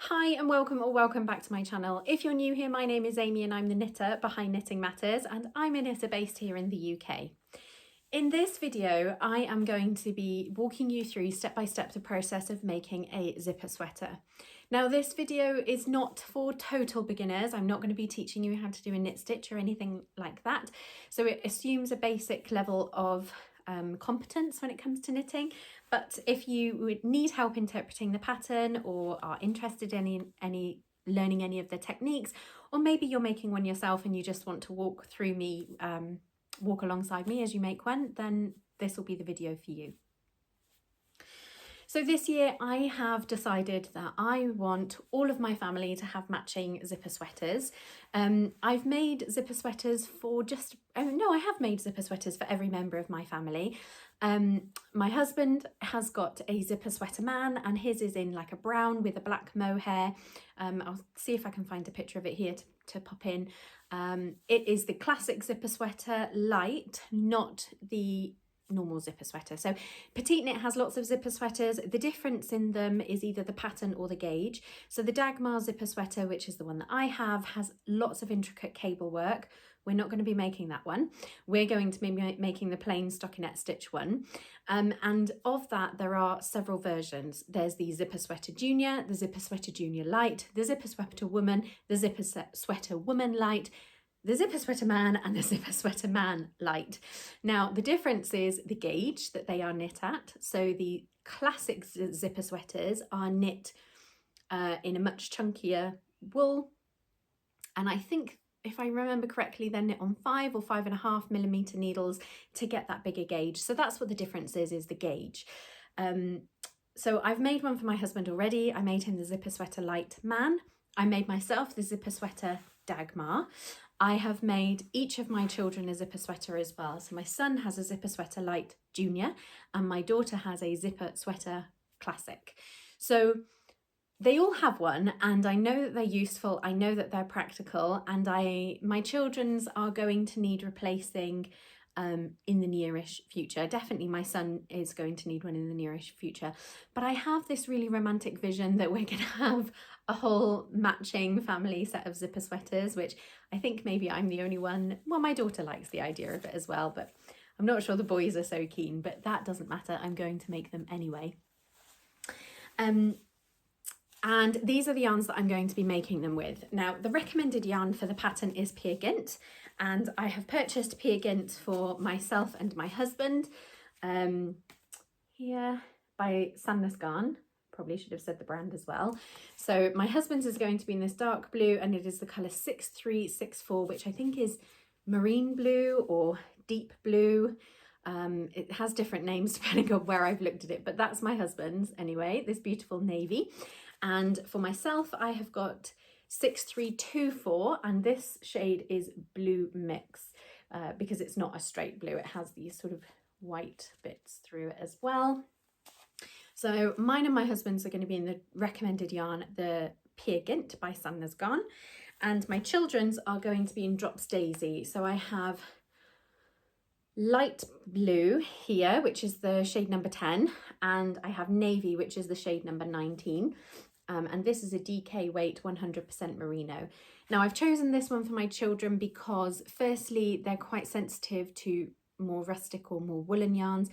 Hi and welcome or welcome back to my channel. If you're new here, my name is Amy and I'm the knitter behind Knitting Matters, and I'm a knitter based here in the UK. In this video, I am going to be walking you through step by step the process of making a zipper sweater. Now this video is not for total beginners. I'm not going to be teaching you how to do a knit stitch or anything like that. So it assumes a basic level of competence when it comes to knitting, but if you would need help interpreting the pattern or are interested in learning any of the techniques, or maybe you're making one yourself and you just want to walk through me, walk alongside me as you make one, then this will be the video for you. So this year I have decided that I want all of my family to have matching zipper sweaters. I've made zipper sweaters for I have made zipper sweaters for every member of my family. My husband has got a zipper sweater man, and his is in like a brown with a black mohair. I'll see if I can find a picture of it here to pop in. It is the classic zipper sweater light, not the normal zipper sweater. So PetiteKnit has lots of zipper sweaters. The difference in them is either the pattern or the gauge. So the Dagmar zipper sweater, which is the one that I have, has lots of intricate cable work. We're not going to be making that one. We're going to be making the plain stockinette stitch one. And of that, there are several versions. There's the Zipper Sweater Junior, the Zipper Sweater Junior Light, the Zipper Sweater Woman, the Zipper Sweater Woman Light, the Zipper Sweater Man, and the Zipper Sweater Man Light. Now, the difference is the gauge that they are knit at. So the classic zipper sweaters are knit in a much chunkier wool. And I think, if I remember correctly, they're knit on 5 or 5.5 millimeter needles to get that bigger gauge. So that's what the difference is the gauge. So I've made one for my husband already. I made him the Zipper Sweater Light Man. I made myself the Zipper Sweater Dagmar. I have made each of my children a zipper sweater as well. So my son has a Zipper Sweater Light Junior and my daughter has a Zipper Sweater Classic. So they all have one, and I know that they're useful, I know that they're practical, and my children's are going to need replacing in the nearish future. Definitely my son is going to need one in the nearish future. But I have this really romantic vision that we're going to have a whole matching family set of zipper sweaters, which I think maybe I'm the only one. Well, my daughter likes the idea of it as well, but I'm not sure the boys are so keen, but that doesn't matter. I'm going to make them anyway. And these are the yarns that I'm going to be making them with. Now, the recommended yarn for the pattern is pure Gynt, and I have purchased pure Gynt for myself and my husband here by Sandnes Garn. Probably should have said the brand as well. So my husband's is going to be in this dark blue, and it is the colour 6364, which I think is marine blue or deep blue. It has different names depending on where I've looked at it, but that's my husband's anyway, this beautiful navy. And for myself, I have got 6324, and this shade is Blue Mix because it's not a straight blue. It has these sort of white bits through it as well. So mine and my husband's are going to be in the recommended yarn, the Pure Gynt by Sandnes Garn, and my children's are going to be in Drops Daisy. So I have light blue here, which is the shade number 10, and I have navy, which is the shade number 19. And this is a DK weight 100% merino. Now I've chosen this one for my children because firstly, they're quite sensitive to more rustic or more woolen yarns.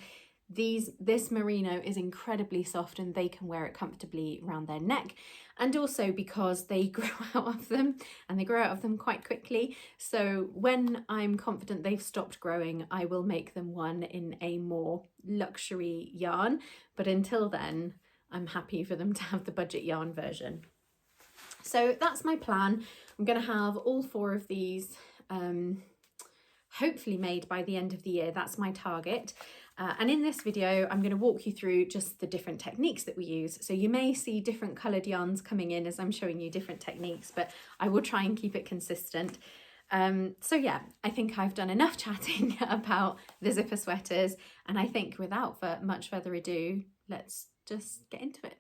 This merino is incredibly soft and they can wear it comfortably around their neck, and also because they grow out of them, and they grow out of them quite quickly. So when I'm confident they've stopped growing, I will make them one in a more luxury yarn, but until then I'm happy for them to have the budget yarn version. So that's my plan. I'm going to have all 4 of these hopefully made by the end of the year. That's my target. And in this video, I'm going to walk you through just the different techniques that we use. So you may see different coloured yarns coming in as I'm showing you different techniques, but I will try and keep it consistent. So yeah, I think I've done enough chatting about the zipper sweaters, and I think without much further ado, let's just get into it.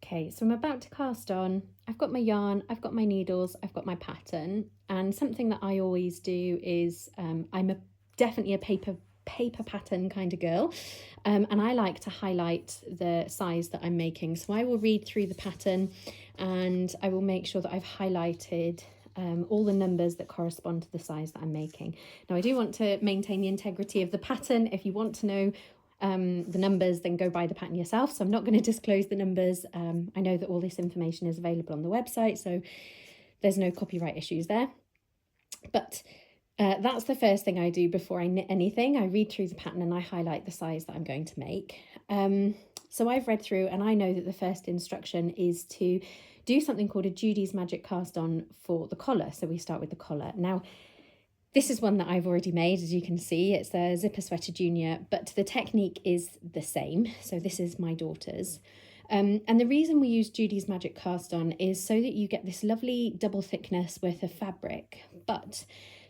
Okay, so I'm about to cast on. I've got my yarn, I've got my needles, I've got my pattern, and something that I always do is I'm definitely a paper paper pattern kind of girl, and I like to highlight the size that I'm making. So I will read through the pattern and I will make sure that I've highlighted all the numbers that correspond to the size that I'm making. Now I do want to maintain the integrity of the pattern. If you want to know the numbers, then go buy the pattern yourself. So I'm not going to disclose the numbers. I know that all this information is available on the website, so there's no copyright issues there. But that's the first thing I do before I knit anything. I read through the pattern and I highlight the size that I'm going to make. So I've read through and I know that the first instruction is to do something called a Judys magic cast on for the collar. So we start with the collar. Now, this is one that I've already made, as you can see. It's the Zipper Sweater Junior, but the technique is the same. So this is my daughter's. And the reason we use Judys magic cast on is so that you get this lovely double thickness worth of fabric, but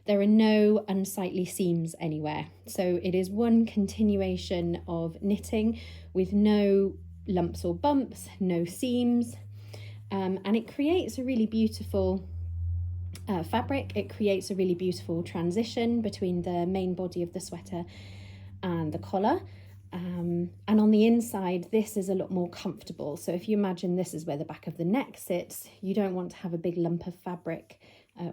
there are no unsightly seams anywhere. So it is one continuation of knitting with no lumps or bumps, no seams, and it creates a really beautiful fabric. It creates a really beautiful transition between the main body of the sweater and the collar. And on the inside, this is a lot more comfortable. So if you imagine this is where the back of the neck sits, you don't want to have a big lump of fabric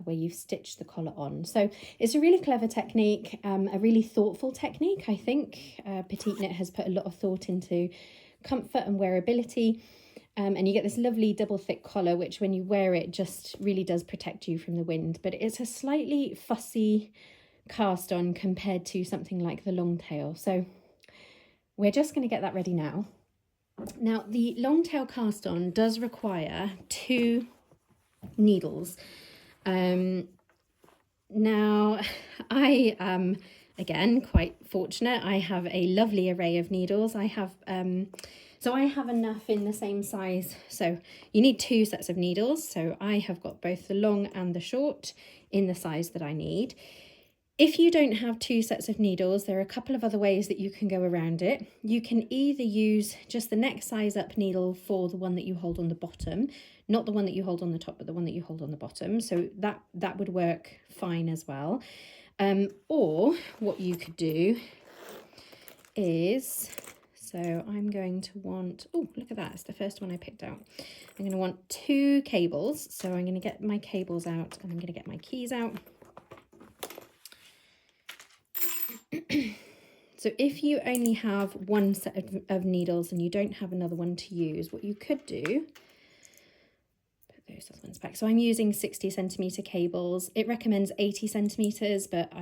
where you've stitched the collar on. So it's a really clever technique, a really thoughtful technique. I think PetiteKnit has put a lot of thought into comfort and wearability. And you get this lovely double thick collar, which when you wear it just really does protect you from the wind. But it's a slightly fussy cast on compared to something like the long tail. So we're just going to get that ready now. Now, the long tail cast on does require 2 needles. Now, I am, again, quite fortunate. I have a lovely array of needles. I have enough in the same size. So you need 2 sets of needles. So I have got both the long and the short in the size that I need. If you don't have 2 sets of needles, there are a couple of other ways that you can go around it. You can either use just the next size up needle for the one that you hold on the bottom, not the one that you hold on the top, but the one that you hold on the bottom. So that would work fine as well. Or what you could do is, so I'm going to want, oh, look at that, it's the first one I picked out. I'm going to want 2 cables. So I'm going to get my cables out and I'm going to get my keys out. So if you only have 1 set of needles and you don't have another one to use, what you could do, put those other ones back. So I'm using 60 centimetre cables. It recommends 80 centimetres, but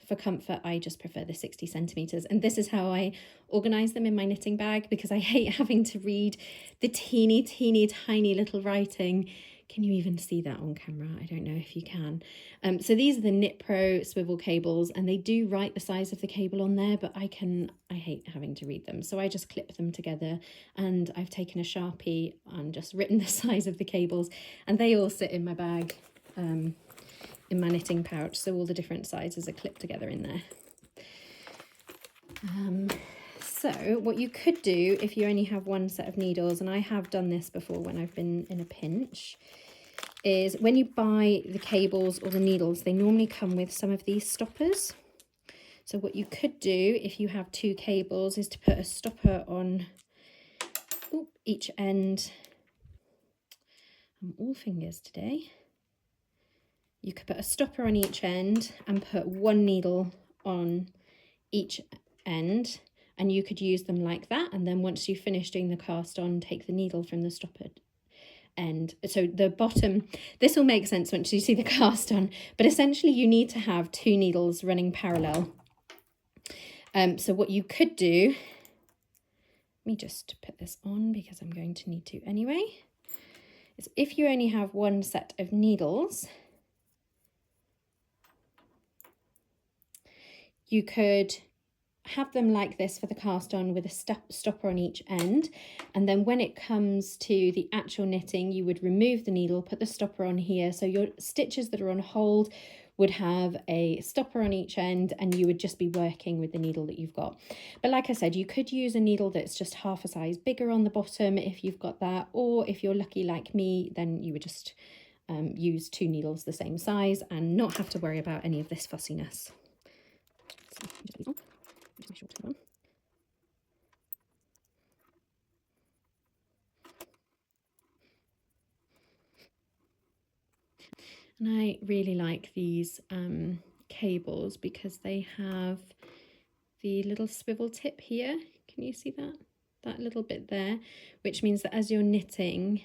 for comfort, I just prefer the 60 centimetres. And this is how I organise them in my knitting bag, because I hate having to read the teeny, tiny little writing. Can you even see that on camera? I don't know if you can. So these are the Knit Pro swivel cables, and they do write the size of the cable on there, but I hate having to read them. So I just clip them together, and I've taken a Sharpie and just written the size of the cables, and they all sit in my bag, in my knitting pouch. So all the different sizes are clipped together in there. So what you could do if you only have 1 set of needles, and I have done this before when I've been in a pinch, is when you buy the cables or the needles, they normally come with some of these stoppers. So what you could do if you have 2 cables is to put a stopper on each end. I'm all fingers today. You could put a stopper on each end and put 1 needle on each end. And you could use them like that. And then once you finish doing the cast on, take the needle from the stoppered end. So the bottom, this will make sense once you see the cast on, but essentially you need to have 2 needles running parallel. So what you could do, let me just put this on because I'm going to need to anyway, is if you only have 1 set of needles, you could have them like this for the cast on with a stopper on each end, and then when it comes to the actual knitting, you would remove the needle, put the stopper on here, so your stitches that are on hold would have a stopper on each end, and you would just be working with the needle that you've got. But like I said, you could use a needle that's just half a size bigger on the bottom if you've got that, or if you're lucky like me, then you would just use 2 needles the same size and not have to worry about any of this fussiness. my shorter one. And I really like these cables because they have the little swivel tip here. Can you see that? That little bit there, which means that as you're knitting,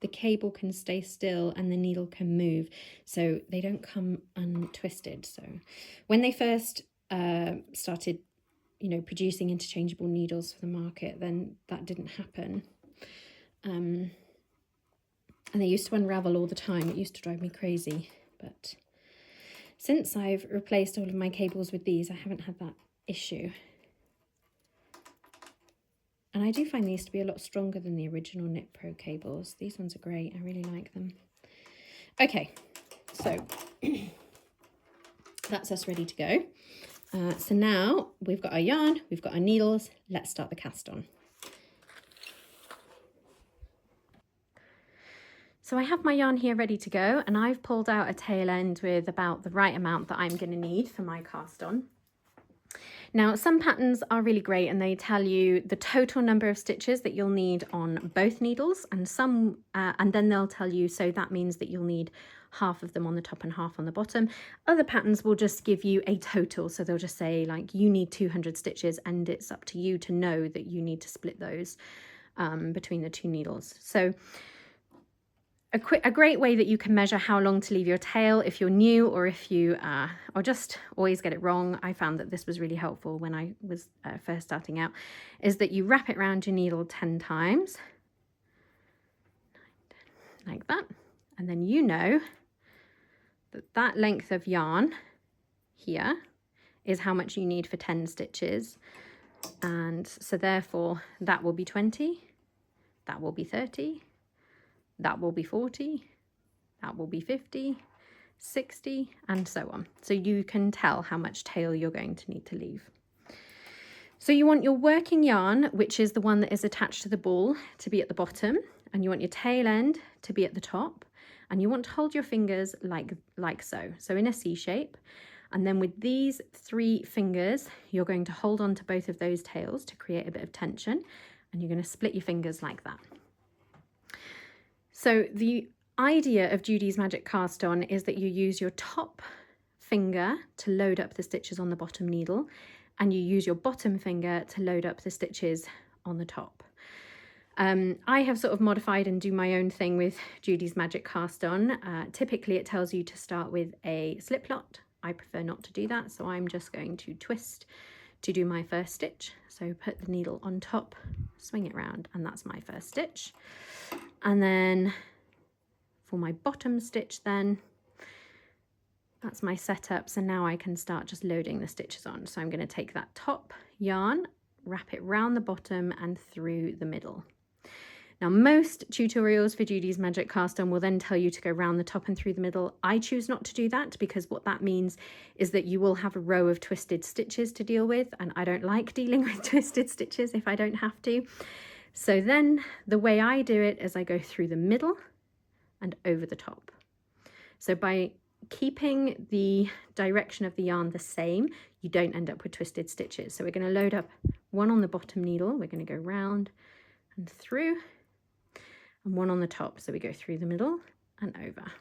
the cable can stay still and the needle can move, so they don't come untwisted. So when they first started, you know, producing interchangeable needles for the market, then that didn't happen. And they used to unravel all the time. It used to drive me crazy. But since I've replaced all of my cables with these, I haven't had that issue. And I do find these to be a lot stronger than the original Knit Pro cables. These ones are great. I really like them. Okay, so that's us ready to go. So now we've got our yarn, we've got our needles. Let's start the cast on. So I have my yarn here ready to go, and I've pulled out a tail end with about the right amount that I'm going to need for my cast on. Now, some patterns are really great and they tell you the total number of stitches that you'll need on both needles, and some and then they'll tell you, so that means that you'll need half of them on the top and half on the bottom. Other patterns will just give you a total, so they'll just say like you need 200 stitches, and it's up to you to know that you need to split those between the two needles. So a great way that you can measure how long to leave your tail if you're new, or if you or just always get it wrong, I found that this was really helpful when I was first starting out, is that you wrap it around your needle 10 times like that, and then you know that that length of yarn here is how much you need for 10 stitches, and so therefore that will be 20, that will be 30, that will be 40, that will be 50, 60, and so on. So you can tell how much tail you're going to need to leave. So you want your working yarn, which is the one that is attached to the ball, to be at the bottom, and you want your tail end to be at the top, and you want to hold your fingers like so. So in a C shape. And then with these 3 fingers, you're going to hold on to both of those tails to create a bit of tension, and you're going to split your fingers like that. So the idea of Judys Magic Cast On is that you use your top finger to load up the stitches on the bottom needle, and you use your bottom finger to load up the stitches on the top. I have sort of modified and do my own thing with Judys Magic Cast On. Typically it tells you to start with a slip knot. I prefer not to do that, so I'm just going to twist to do my first stitch. So put the needle on top, swing it round, and that's my first stitch. And then for my bottom stitch then, that's my setup. So now I can start just loading the stitches on. So I'm going to take that top yarn, wrap it round the bottom and through the middle. Now most tutorials for Judys Magic Cast On will then tell you to go round the top and through the middle. I choose not to do that because what that means is that you will have a row of twisted stitches to deal with, and I don't like dealing with twisted stitches if I don't have to. So then the way I do it is I go through the middle and over the top. So by keeping the direction of the yarn the same, you don't end up with twisted stitches. So we're going to load up one on the bottom needle, we're going to go round and through, and one on the top, so we go through the middle and over.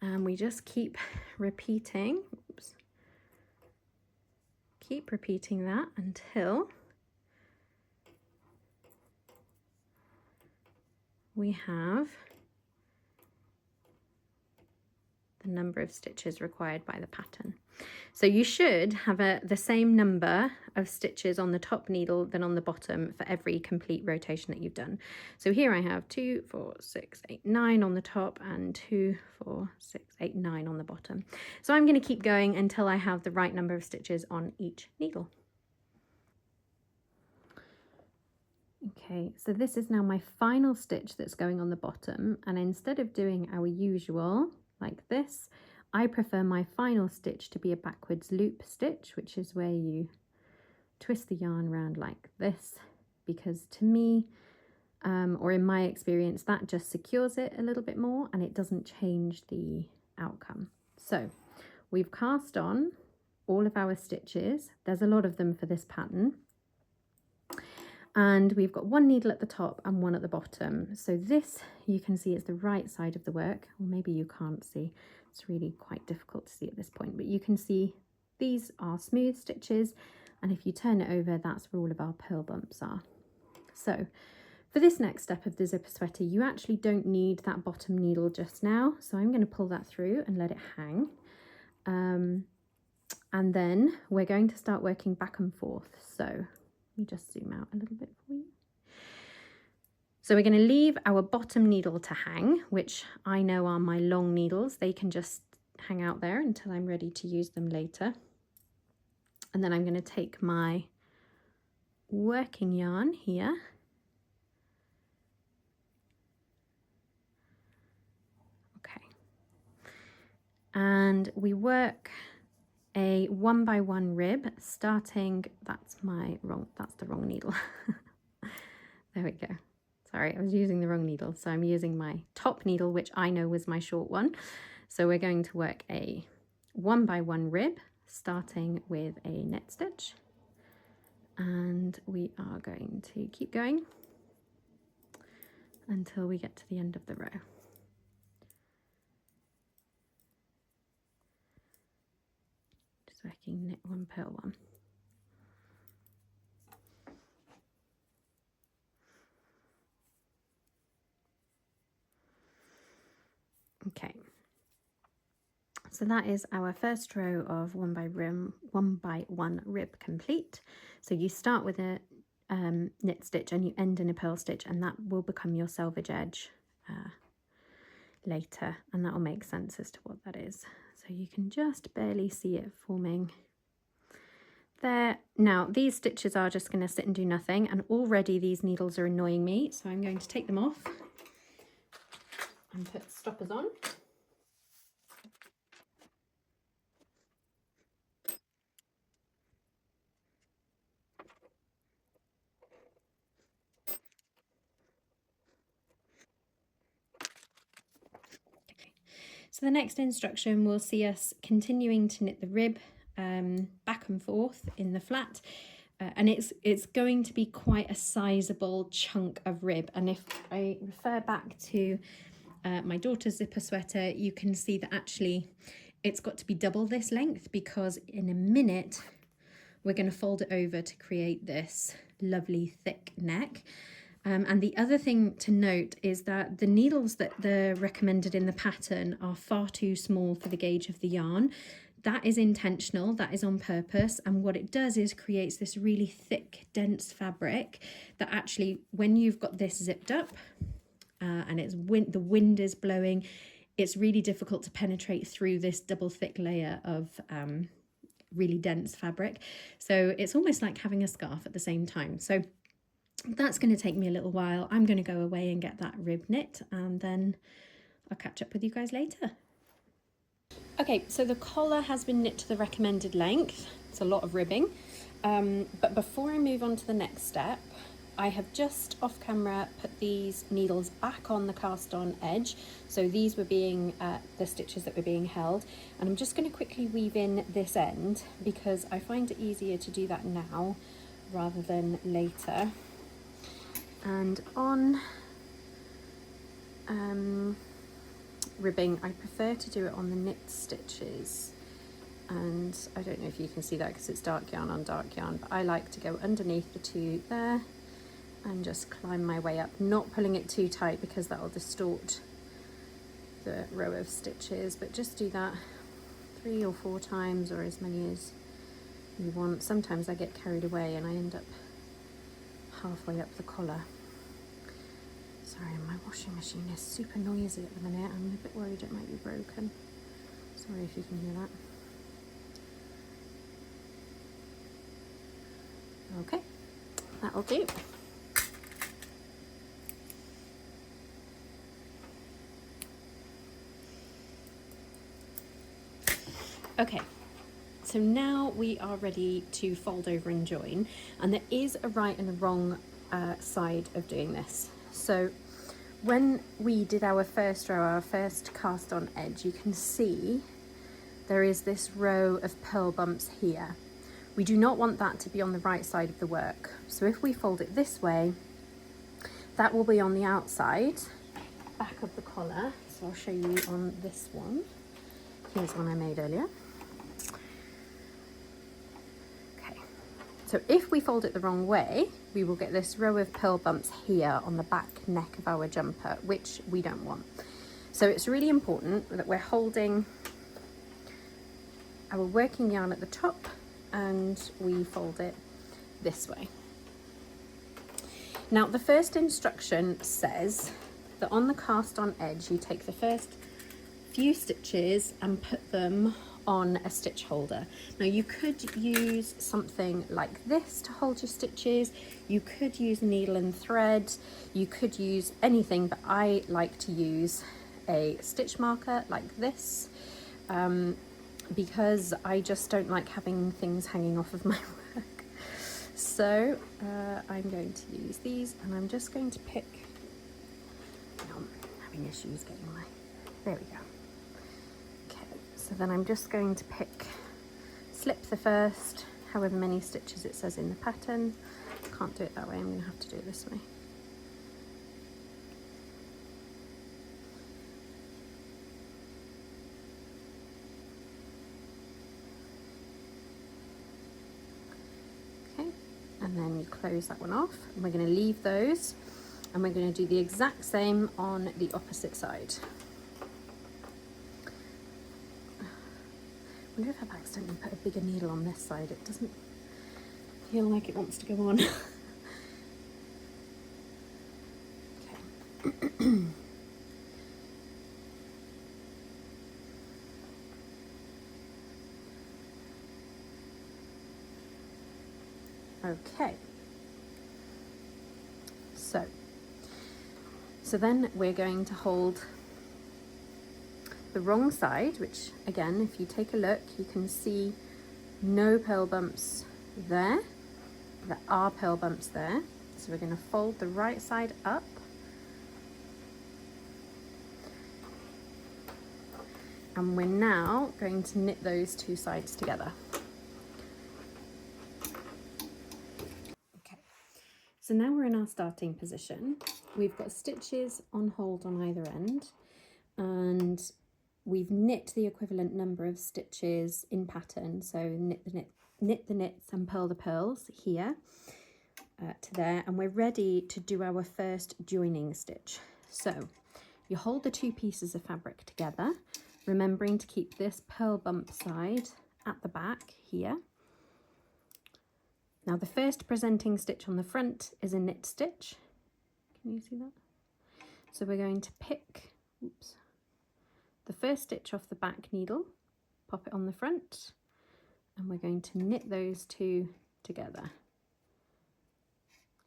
And we just keep repeating, keep repeating that until we have the number of stitches required by the pattern. So you should have the same number of stitches on the top needle than on the bottom for every complete rotation that you've done. So here I have 2, 4, 6, 8, 9 on the top and 2, 4, 6, 8, 9 on the bottom. So I'm going to keep going until I have the right number of stitches on each needle. Okay, so this is now my final stitch that's going on the bottom, and instead of doing our usual like this, I prefer my final stitch to be a backwards loop stitch, which is where you twist the yarn around like this, because to me, or in my experience, that just secures it a little bit more and it doesn't change the outcome. So we've cast on all of our stitches. There's a lot of them for this pattern. And we've got one needle at the top and one at the bottom. So this, you can see, is the right side of the work, or maybe you can't see. It's really quite difficult to see at this point, but you can see these are smooth stitches. And if you turn it over, that's where all of our purl bumps are. So for this next step of the zipper sweater, you actually don't need that bottom needle just now. So I'm going to pull that through and let it hang. And then we're going to start working back and forth. So let me just zoom out a little bit for you. So we're going to leave our bottom needle to hang, which I know are my long needles. They can just hang out there until I'm ready to use them later. And then I'm going to take my working yarn here. Okay. And we work a 1 by 1 rib starting, that's the wrong needle. There we go. Sorry, I was using the wrong needle. So I'm using my top needle, which I know was my short one. So we're going to work a 1 by 1 rib starting with a knit stitch. And we are going to keep going until we get to the end of the row. Working knit 1, purl 1. Okay, so that is our first row of 1 by 1 rib complete. So you start with a knit stitch and you end in a purl stitch, and that will become your selvage edge later, and that will make sense as to what that is. So you can just barely see it forming there. Now these stitches are just going to sit and do nothing, and already these needles are annoying me, so I'm going to take them off and put stoppers on. So the next instruction will see us continuing to knit the rib back and forth in the flat, and it's going to be quite a sizable chunk of rib. And if I refer back to my daughter's zipper sweater, you can see that actually it's got to be double this length, because in a minute we're going to fold it over to create this lovely thick neck. And the other thing to note is that the needles that they're recommended in the pattern are far too small for the gauge of the yarn. That is intentional, that is on purpose, and what it does is creates this really thick, dense fabric that actually, when you've got this zipped up and the wind is blowing, it's really difficult to penetrate through this double thick layer of really dense fabric. So it's almost like having a scarf at the same time. So that's going to take me a little while. I'm going to go away and get that rib knit, and then I'll catch up with you guys later. Okay, so the collar has been knit to the recommended length. It's a lot of ribbing. But before I move on to the next step, I have just off camera put these needles back on the cast on edge. So these were being the stitches that were being held. And I'm just going to quickly weave in this end, because I find it easier to do that now rather than later. And on ribbing, I prefer to do it on the knit stitches, and I don't know if you can see that because it's dark yarn on dark yarn, but I like to go underneath the two there and just climb my way up, not pulling it too tight because that will distort the row of stitches, but just do that 3 or 4 times, or as many as you want. Sometimes I get carried away and I end up halfway up the collar. Sorry, my washing machine is super noisy at the minute. I'm a bit worried it might be broken. Sorry if you can hear that. Okay, that'll do. Okay, so now we are ready to fold over and join, and there is a right and a wrong side of doing this. So when we did our first row, our first cast on edge, you can see there is this row of purl bumps here. We do not want that to be on the right side of the work. So if we fold it this way, that will be on the outside, back of the collar. So I'll show you on this one. Here's one I made earlier. Okay, so if we fold it the wrong way, we will get this row of purl bumps here on the back neck of our jumper, which we don't want. So it's really important that we're holding our working yarn at the top and we fold it this way. Now the first instruction says that on the cast on edge you take the first few stitches and put them on a stitch holder. Now you could use something like this to hold your stitches, you could use needle and thread, you could use anything, but I like to use a stitch marker like this because I just don't like having things hanging off of my work. So I'm going to use these and I'm just going to pick, I'm having issues getting my, there we go. Okay, so then I'm just going to slip the first however many stitches it says in the pattern. Can't do it that way, I'm going to have to do it this way. And then you close that one off, and we're going to leave those and we're going to do the exact same on the opposite side. I wonder if I've accidentally put a bigger needle on this side. It doesn't feel like it wants to go on. Okay. Okay, so then we're going to hold the wrong side, which again, if you take a look, you can see no purl bumps there. There are purl bumps there. So we're going to fold the right side up. And we're now going to knit those two sides together. So now we're in our starting position. We've got stitches on hold on either end and we've knit the equivalent number of stitches in pattern. So knit the knits and purl the purls here to there, and we're ready to do our first joining stitch. So you hold the two pieces of fabric together, remembering to keep this purl bump side at the back here. Now the first presenting stitch on the front is a knit stitch. Can you see that? So we're going to pick, the first stitch off the back needle, pop it on the front, and we're going to knit those two together,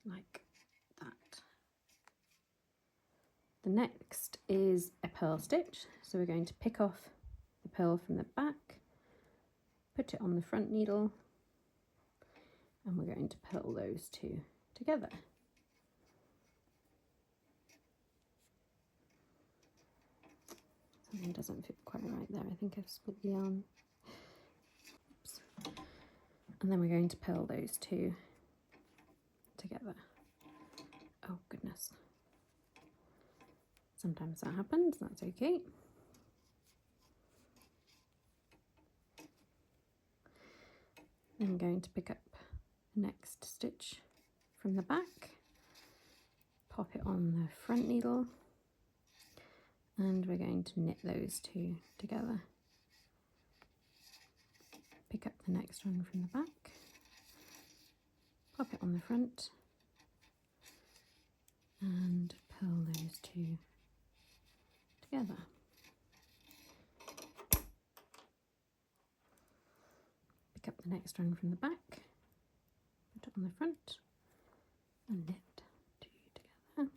like that. The next is a purl stitch. So we're going to pick off the purl from the back, put it on the front needle, and we're going to purl those two together. Something doesn't fit quite right there. I think I've split the yarn. Oops. And then we're going to purl those two together. Oh goodness. Sometimes that happens, that's okay. Then I'm going to pick up the next stitch from the back, pop it on the front needle, and we're going to knit those two together. Pick up the next one from the back, pop it on the front, and purl those two together. Pick up the next one from the back, put it on the front, and knit two together.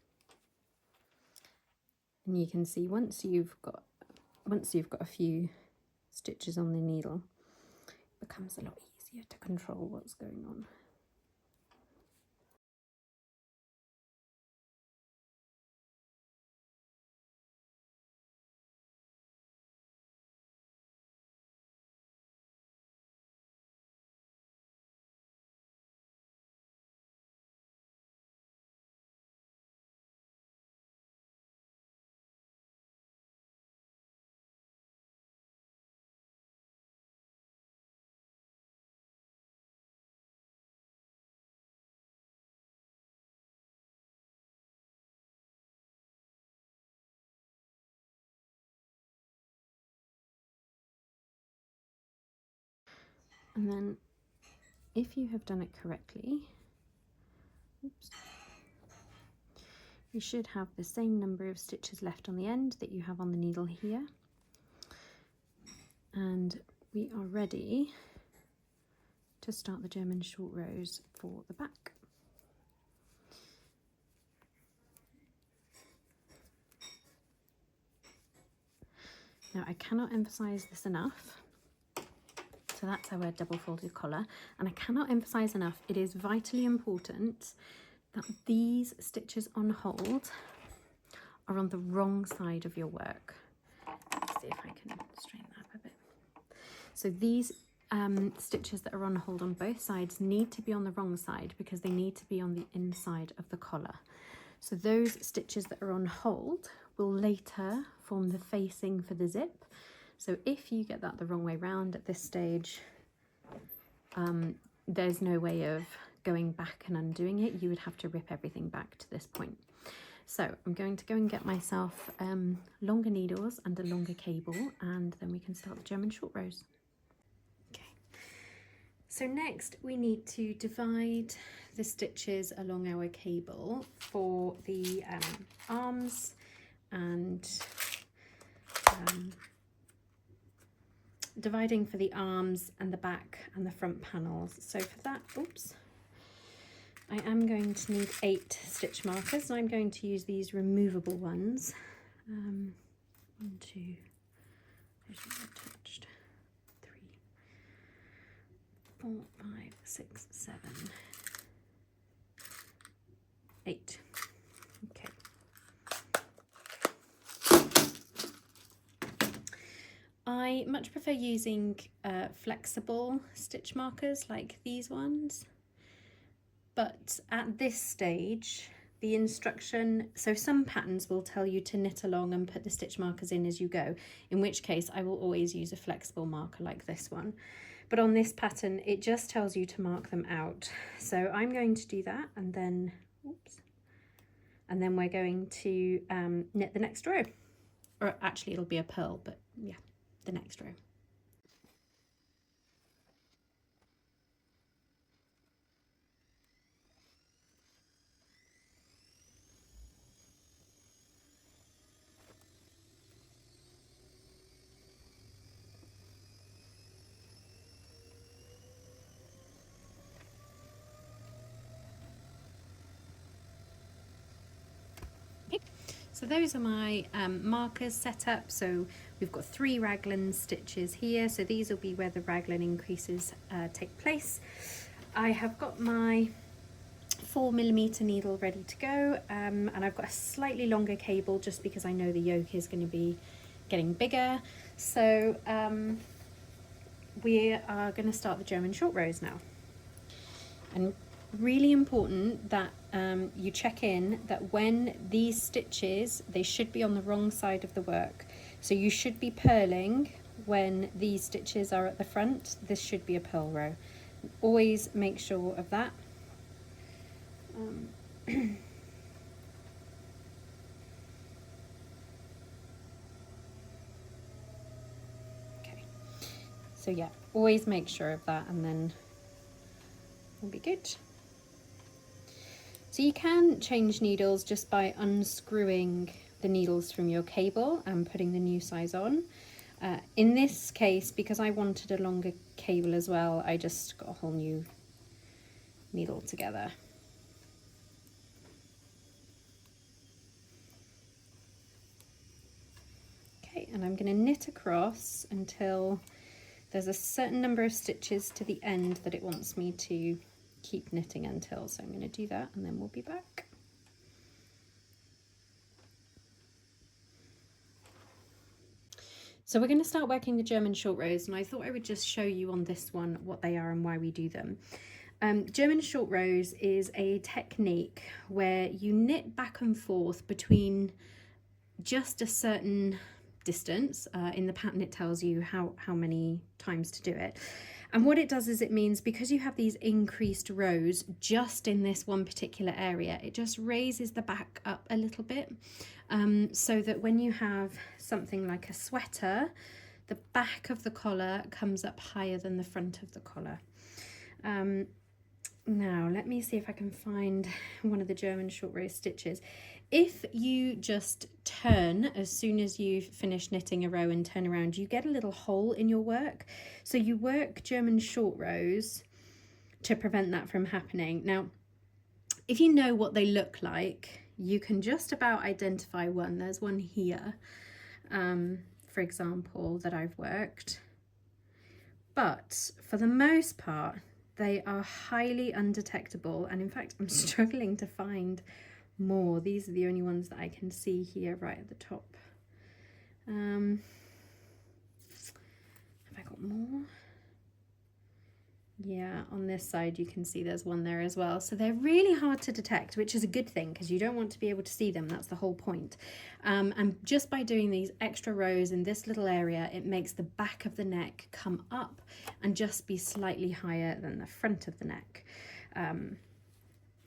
And you can see once you've got a few stitches on the needle, it becomes a lot easier to control what's going on. And then if you have done it correctly, oops, you should have the same number of stitches left on the end that you have on the needle here. And we are ready to start the German short rows for the back. Now I cannot emphasize this enough. So that's our double folded collar, and I cannot emphasize enough, it is vitally important that these stitches on hold are on the wrong side of your work. Let's see if I can straighten that up a bit. So these stitches that are on hold on both sides need to be on the wrong side because they need to be on the inside of the collar. So those stitches that are on hold will later form the facing for the zip. So if you get that the wrong way round at this stage, there's no way of going back and undoing it. You would have to rip everything back to this point. So I'm going to go and get myself longer needles and a longer cable, and then we can start the German short rows. Okay, so next we need to divide the stitches along our cable for the arms and dividing for the arms and the back and the front panels. So for that, oops, I am going to need 8 stitch markers, and I'm going to use these removable ones. 1, 2, attached, 3, 4, 5, 6, 7, 8. Okay. I much prefer using flexible stitch markers like these ones. But at this stage, the instruction, so some patterns will tell you to knit along and put the stitch markers in as you go, in which case I will always use a flexible marker like this one. But on this pattern, it just tells you to mark them out. So I'm going to do that, and then, oops, and then we're going to knit the next row. Or actually it'll be a purl, but yeah, the next row. So those are my markers set up. So we've got 3 raglan stitches here. So these will be where the raglan increases take place. I have got my 4mm needle ready to go, and I've got a slightly longer cable just because I know the yoke is going to be getting bigger. So we are going to start the German short rows now. And really important that you check in that when these stitches, they should be on the wrong side of the work. So you should be purling when these stitches are at the front. This should be a purl row. Always make sure of that. Okay, so yeah, always make sure of that, and then we'll be good. So you can change needles just by unscrewing the needles from your cable and putting the new size on. In this case, because I wanted a longer cable as well, I just got a whole new needle together. Okay, and I'm going to knit across until there's a certain number of stitches to the end that it wants me to keep knitting until. So I'm going to do that, and then we'll be back. So we're going to start working the German short rows, and I thought I would just show you on this one what they are and why we do them. German short rows is a technique where you knit back and forth between just a certain distance. In the pattern it tells you how many times to do it, and what it does is it means because you have these increased rows just in this one particular area, it just raises the back up a little bit, so that when you have something like a sweater the back of the collar comes up higher than the front of the collar. Now let me see if I can find one of the German short row stitches. If you just turn as soon as you've finished knitting a row and turn around, you get a little hole in your work. So you work German short rows to prevent that from happening. Now, if you know what they look like, you can just about identify one. There's one here, for example, that I've worked. But for the most part, they are highly undetectable. And in fact, I'm struggling to find more. These are the only ones that I can see here right at the top. Have I got more? Yeah, on this side you can see there's one there as well. So they're really hard to detect, which is a good thing because you don't want to be able to see them. That's the whole point. And just by doing these extra rows in this little area, it makes the back of the neck come up and just be slightly higher than the front of the neck.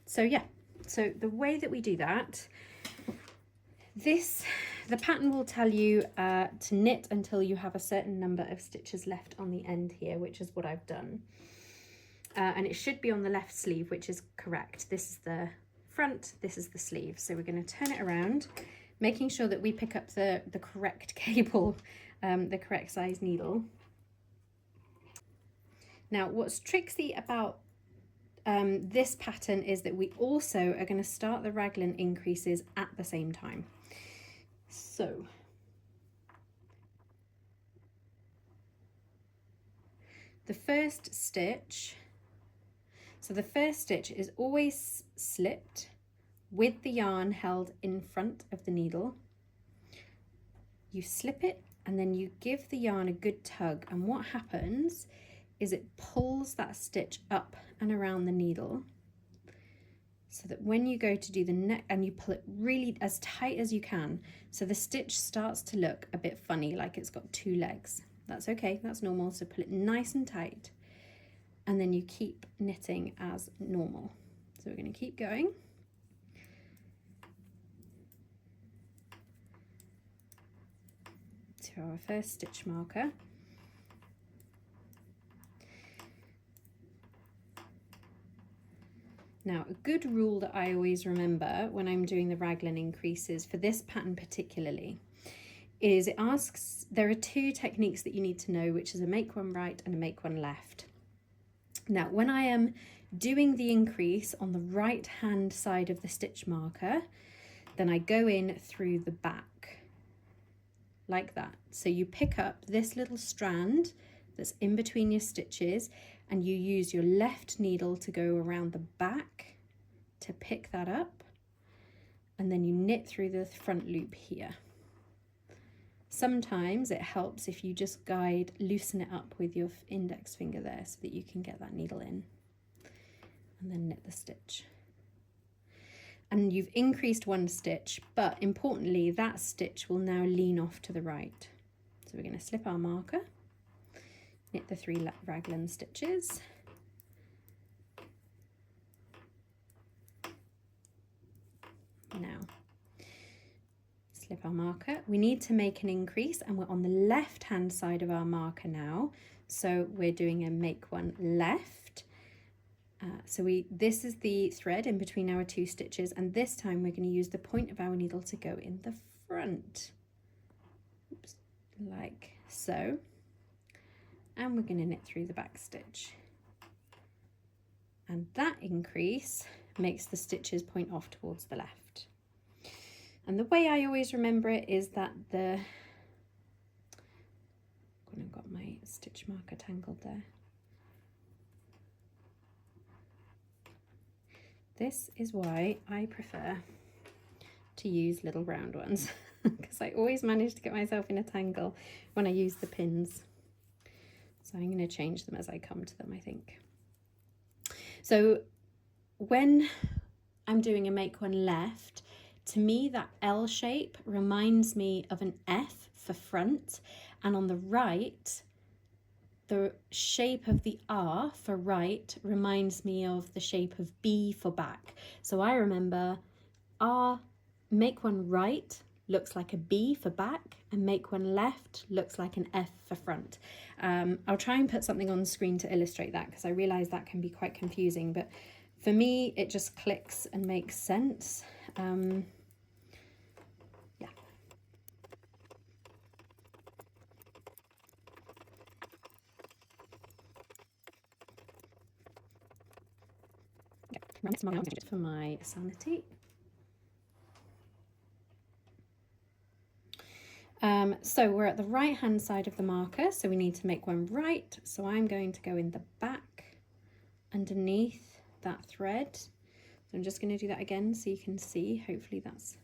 So yeah, so the way that we do that, the pattern will tell you to knit until you have a certain number of stitches left on the end here, which is what I've done. And it should be on the left sleeve, which is correct. This is the front, this is the sleeve. So we're going to turn it around, making sure that we pick up the correct cable, the correct size needle. Now, what's tricksy about this pattern is that we also are going to start the raglan increases at the same time. So the first stitch is always slipped with the yarn held in front of the needle. You slip it and then you give the yarn a good tug, and what happens is it pulls that stitch up and around the needle, so that when you go to do the neck, and you pull it really as tight as you can, so the stitch starts to look a bit funny, like it's got two legs. That's okay, that's normal. So pull it nice and tight, and then you keep knitting as normal. So we're going to keep going. To our first stitch marker. Now, a good rule that I always remember when I'm doing the raglan increases for this pattern particularly is it asks, there are two techniques that you need to know, which is a make one right and a make one left. Now, when I am doing the increase on the right hand side of the stitch marker, then I go in through the back like that. So you pick up this little strand that's in between your stitches, and you use your left needle to go around the back to pick that up, and then you knit through the front loop here. Sometimes it helps if you just loosen it up with your index finger there so that you can get that needle in, and then knit the stitch. And you've increased one stitch, but importantly, that stitch will now lean off to the right. So we're going to slip our marker, knit the 3 raglan stitches, now slip our marker. We need to make an increase, and we're on the left hand side of our marker now, so we're doing a make one left. This is the thread in between our 2 stitches, and this time we're going to use the point of our needle to go in the front. Oops, like so. And we're going to knit through the back stitch, and that increase makes the stitches point off towards the left. And the way I always remember it is that I've got my stitch marker tangled there. This is why I prefer to use little round ones, because I always manage to get myself in a tangle when I use the pins. So I'm going to change them as I come to them, I think. So when I'm doing a make one left, to me that L shape reminds me of an F for front, and on the right, the shape of the R for right reminds me of the shape of B for back. So I remember R, make one right, looks like a B for back, and make one left looks like an F for front. I'll try and put something on the screen to illustrate that, because I realise that can be quite confusing, but for me it just clicks and makes sense. Yeah. For my sanity. So we're at the right hand side of the marker, so we need to make one right. So I'm going to go in the back underneath that thread. So I'm just going to do that again so you can see. Hopefully that's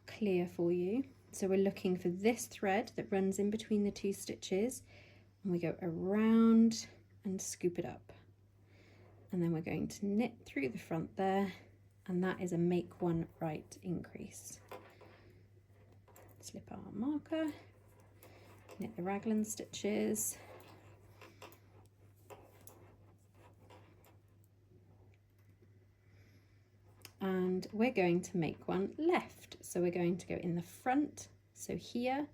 clear for you. So we're looking for this thread that runs in between the two stitches, and we go around and scoop it up. And then we're going to knit through the front there, and that is a make one right increase. Slip our marker, knit the raglan stitches, and we're going to make one left. So we're going to go in the front. So here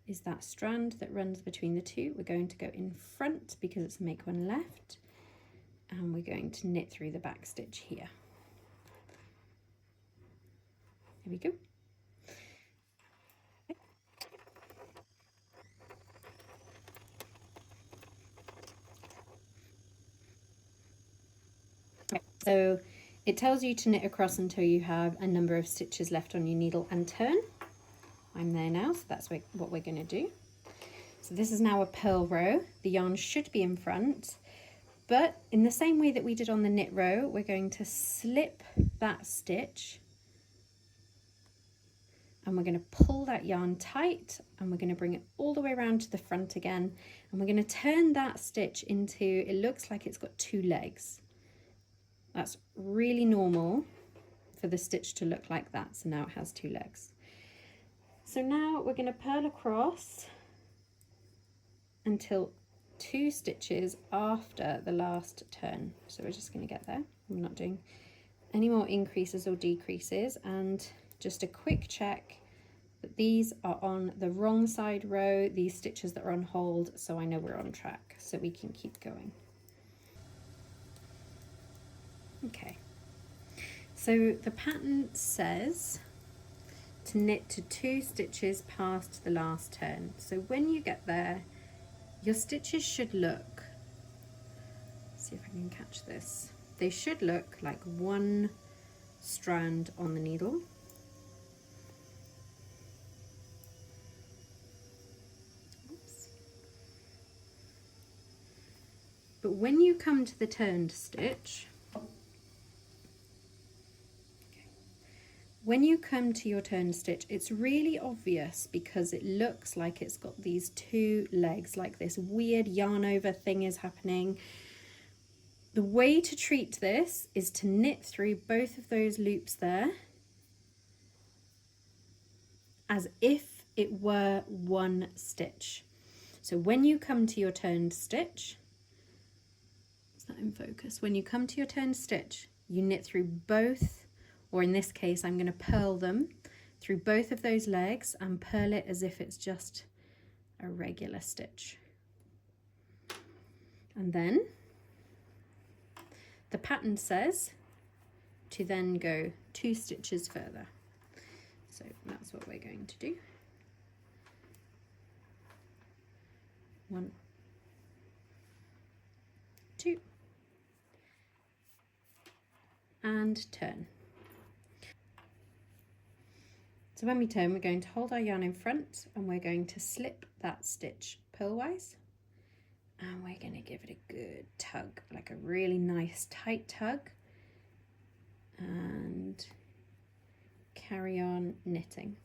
is that strand that runs between the two. We're going to go in front because it's make one left, and we're going to knit through the back stitch here. There we go. So it tells you to knit across until you have a number of stitches left on your needle and turn. I'm there now, so that's what we're going to do. So this is now a purl row. The yarn should be in front, but in the same way that we did on the knit row, we're going to slip that stitch, and we're going to pull that yarn tight, and we're going to bring it all the way around to the front again, and we're going to turn that stitch into, it looks like it's got two legs. That's really normal for the stitch to look like that, so now it has two legs. So now we're going to purl across until 2 stitches after the last turn. So we're just going to get there. I'm not doing any more increases or decreases, and just a quick check that these are on the wrong side row, these stitches that are on hold, so I know we're on track, so we can keep going. Okay, so the pattern says to knit to 2 stitches past the last turn. So when you get there, your stitches should look, see if I can catch this, they should look like one strand on the needle. Oops. But when you come to the turned stitch, when you come to your turned stitch, it's really obvious because it looks like it's got these 2 legs, like this weird yarn over thing is happening. The way to treat this is to knit through both of those loops there as if it were one stitch. So when you come to your turned stitch, is that in focus? When you come to your turned stitch, you knit through both, or in this case, I'm going to purl them through both of those legs and purl it as if it's just a regular stitch. And then the pattern says to then go 2 stitches further. So that's what we're going to do. 1, 2, and turn. So when we turn, we're going to hold our yarn in front, and we're going to slip that stitch purlwise, and we're going to give it a good tug, like a really nice tight tug, and carry on knitting.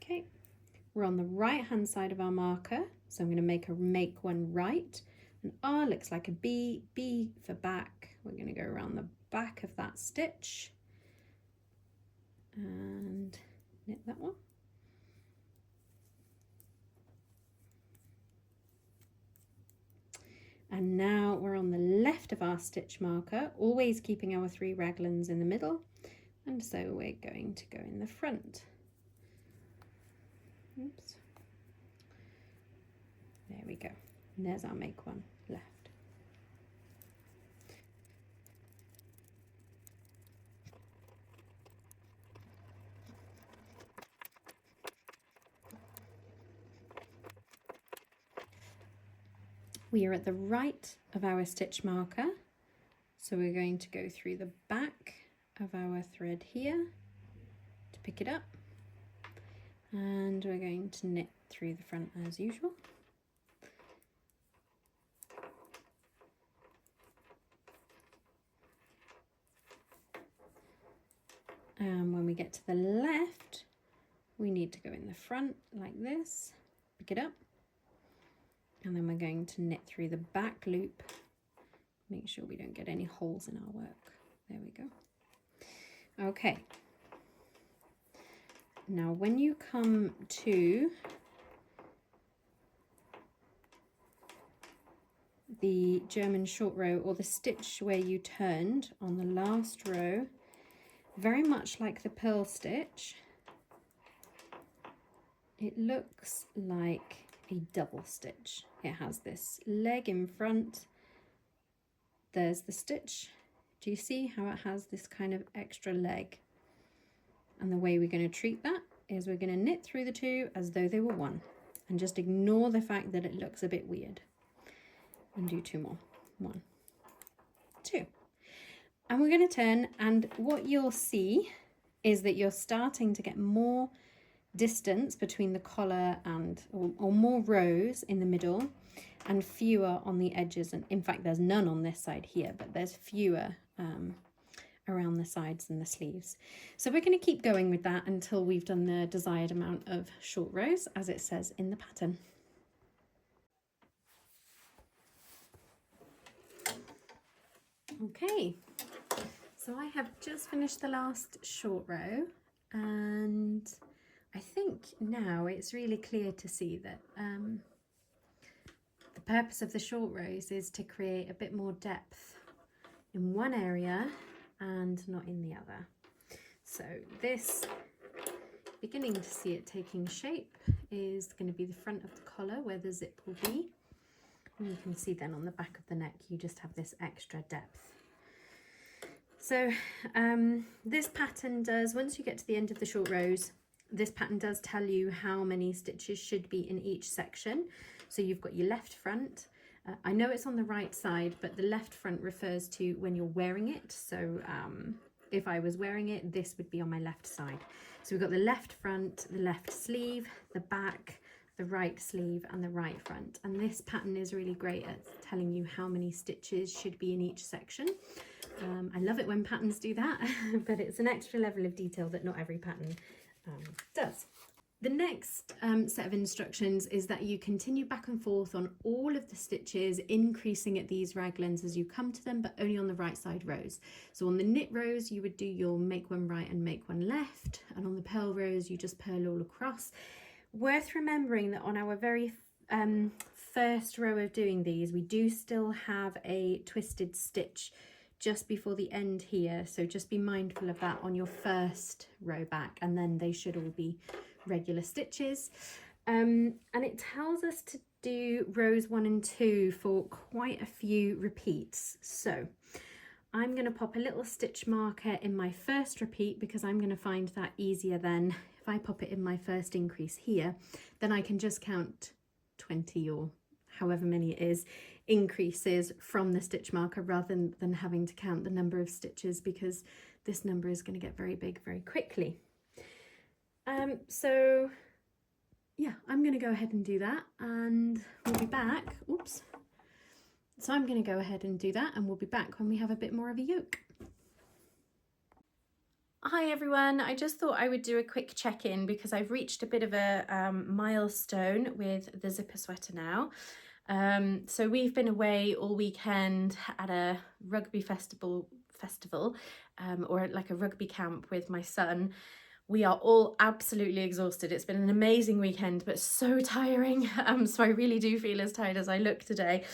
Okay, we're on the right hand side of our marker, so I'm going to make one right, and R looks like a B, B for back. We're going to go around the back of that stitch and knit that one. And now we're on the left left of our stitch marker, always keeping our 3 raglans in the middle, and so we're going to go in the front. Oops. There we go. And there's our make one left. We are at the right of our stitch marker, so we're going to go through the back of our thread here to pick it up, and we're going to knit through the front as usual. And when we get to the left, we need to go in the front like this, pick it up, and then we're going to knit through the back loop, make sure we don't get any holes in our work. There we go. Okay. Now when you come to the German short row, or the stitch where you turned on the last row, very much like the purl stitch, it looks like a double stitch. It has this leg in front, there's the stitch. Do you see how it has this kind of extra leg? And the way we're going to treat that is we're going to knit through the 2 as though they were 1, and just ignore the fact that it looks a bit weird, and do 2 more. 1, 2. And we're going to turn, and what you'll see is that you're starting to get more distance between the collar and or more rows in the middle and fewer on the edges, and in fact there's none on this side here, but there's fewer around the sides and the sleeves. So we're going to keep going with that until we've done the desired amount of short rows as it says in the pattern. Okay, so I have just finished the last short row, and I think now it's really clear to see that the purpose of the short rows is to create a bit more depth in one area and not in the other. So this, beginning to see it taking shape, is going to be the front of the collar where the zip will be. And you can see then on the back of the neck you just have this extra depth. So this pattern does, once you get to the end of the short rows, this pattern does tell you how many stitches should be in each section. So you've got your left front. I know it's on the right side, but the left front refers to when you're wearing it. So if I was wearing it, this would be on my left side. So we've got the left front, the left sleeve, the back, the right sleeve and the right front. And this pattern is really great at telling you how many stitches should be in each section. I love it when patterns do that, but it's an extra level of detail that not every pattern does. The next set of instructions is that you continue back and forth on all of the stitches, increasing at these raglans as you come to them, but only on the right side rows. So on the knit rows, you would do your make one right and make one left, and on the purl rows, you just purl all across. Worth remembering that on our very first row of doing these, we do still have a twisted stitch just before the end here, so just be mindful of that on your first row back, and then they should all be regular stitches. And it tells us to do rows 1 and 2 for quite a few repeats. So I'm going to pop a little stitch marker in my first repeat because I'm going to find that easier then. If I pop it in my first increase here, then I can just count 20 or however many it is increases from the stitch marker rather than having to count the number of stitches, because this number is going to get very big very quickly. So yeah, I'm going to go ahead and do that and we'll be back. Oops. So I'm going to go ahead and do that and we'll be back when we have a bit more of a yoke. Hi everyone, I just thought I would do a quick check-in because I've reached a bit of a milestone with the zipper sweater now. So we've been away all weekend at a rugby festival or like a rugby camp with my son. We are all absolutely exhausted. It's been an amazing weekend, but so tiring. So I really do feel as tired as I look today.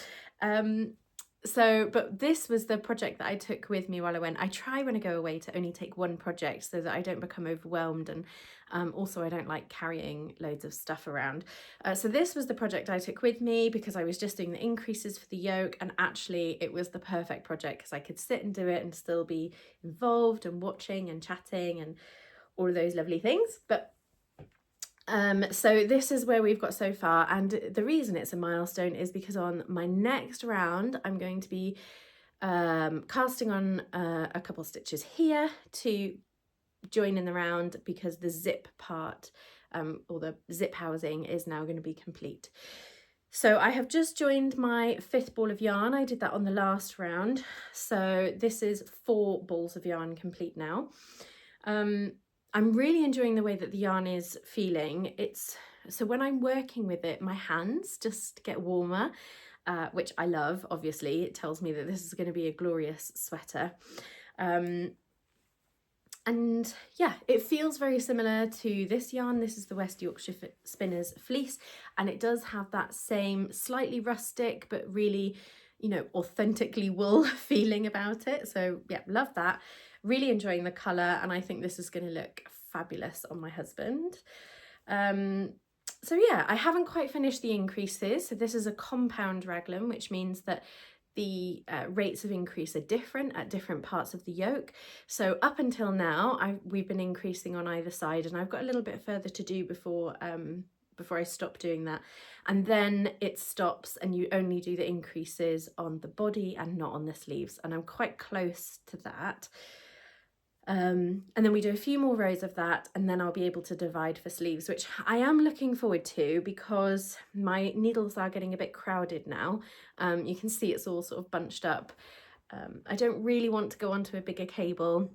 but this was the project that I took with me while I went. I try when I go away to only take one project so that I don't become overwhelmed, and also I don't like carrying loads of stuff around. So this was the project I took with me because I was just doing the increases for the yoke, and actually it was the perfect project because I could sit and do it and still be involved and watching and chatting and all of those lovely things. But so this is where we've got so far, and the reason it's a milestone is because on my next round I'm going to be casting on a couple stitches here to join in the round, because the zip part or the zip housing is now going to be complete. So I have just joined my 5th ball of yarn. I did that on the last round, so this is 4 balls of yarn complete now. I'm really enjoying the way that the yarn is feeling. So when I'm working with it, my hands just get warmer, which I love, obviously. It tells me that this is going to be a glorious sweater. And yeah, it feels very similar to this yarn. This is the West Yorkshire Spinners fleece, and it does have that same slightly rustic but really, you know, authentically wool feeling about it. So yeah, love that. Really enjoying the colour, and I think this is going to look fabulous on my husband. So yeah, I haven't quite finished the increases. So this is a compound raglan, which means that the rates of increase are different at different parts of the yoke. So up until now, we've been increasing on either side, and I've got a little bit further to do before I stop doing that. And then it stops, and you only do the increases on the body and not on the sleeves. And I'm quite close to that. And then we do a few more rows of that, and then I'll be able to divide for sleeves, which I am looking forward to because my needles are getting a bit crowded now. You can see it's all sort of bunched up. I don't really want to go onto a bigger cable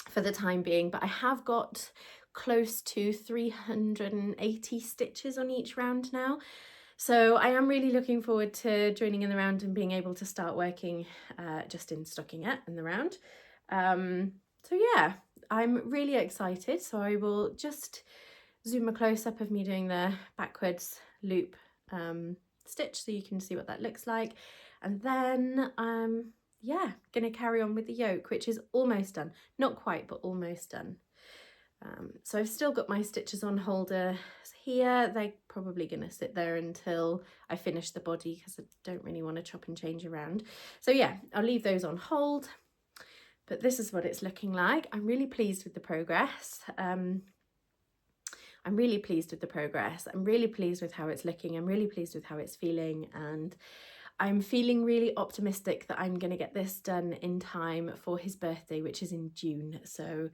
for the time being, but I have got close to 380 stitches on each round now. So I am really looking forward to joining in the round and being able to start working just in stockinette in the round. So yeah, I'm really excited. So I will just zoom a close up of me doing the backwards loop stitch so you can see what that looks like. And then yeah, gonna carry on with the yoke, which is almost done. Not quite, but almost done. So I've still got my stitches on holders here. They're probably going to sit there until I finish the body because I don't really want to chop and change around. So yeah, I'll leave those on hold. But this is what it's looking like. I'm really pleased with the progress. I'm really pleased with the progress. I'm really pleased with how it's looking. I'm really pleased with how it's feeling. And I'm feeling really optimistic that I'm going to get this done in time for his birthday, which is in June. So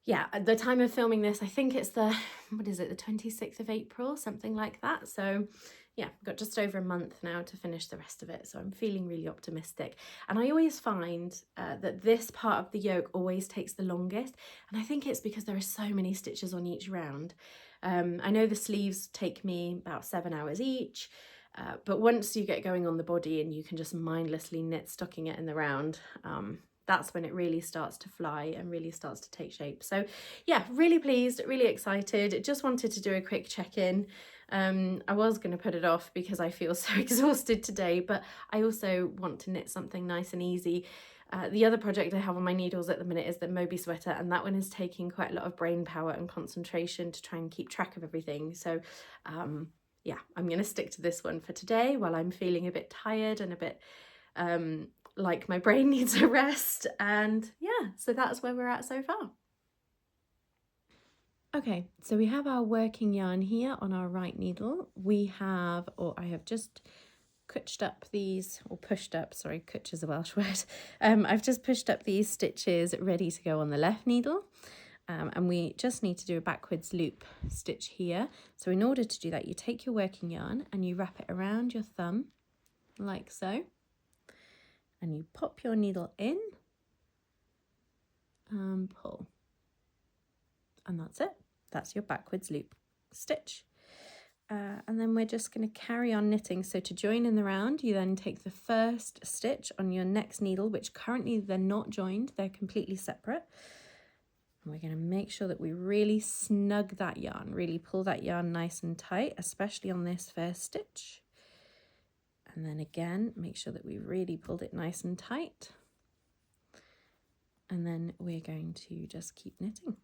yeah, at the time of filming this, I think it's the 26th of April, something like that. So yeah, I've got just over a month now to finish the rest of it. So I'm feeling really optimistic. And I always find that this part of the yoke always takes the longest. And I think it's because there are so many stitches on each round. I know the sleeves take me about 7 hours each. But once you get going on the body and you can just mindlessly knit stockinette in the round, that's when it really starts to fly and really starts to take shape. So yeah, really pleased, really excited. Just wanted to do a quick check-in. I was going to put it off because I feel so exhausted today, but I also want to knit something nice and easy. The other project I have on my needles at the minute is the Moby sweater, and that one is taking quite a lot of brain power and concentration to try and keep track of everything. So yeah, I'm going to stick to this one for today while I'm feeling a bit tired and a bit like my brain needs a rest. And yeah, so that's where we're at so far. Okay, so we have our working yarn here on our right needle. We have, or I have just cutched up these, or pushed up, sorry, cutch is a Welsh word. I've just pushed up these stitches ready to go on the left needle. And we just need to do a backwards loop stitch here. So in order to do that, you take your working yarn and you wrap it around your thumb like so. And you pop your needle in and pull. And that's it. That's your backwards loop stitch. And then we're just going to carry on knitting. So to join in the round, you then take the first stitch on your next needle, which currently they're not joined, they're completely separate. And we're going to make sure that we really snug that yarn, really pull that yarn nice and tight, especially on this first stitch. And then again, make sure that we really pulled it nice and tight. And then we're going to just keep knitting.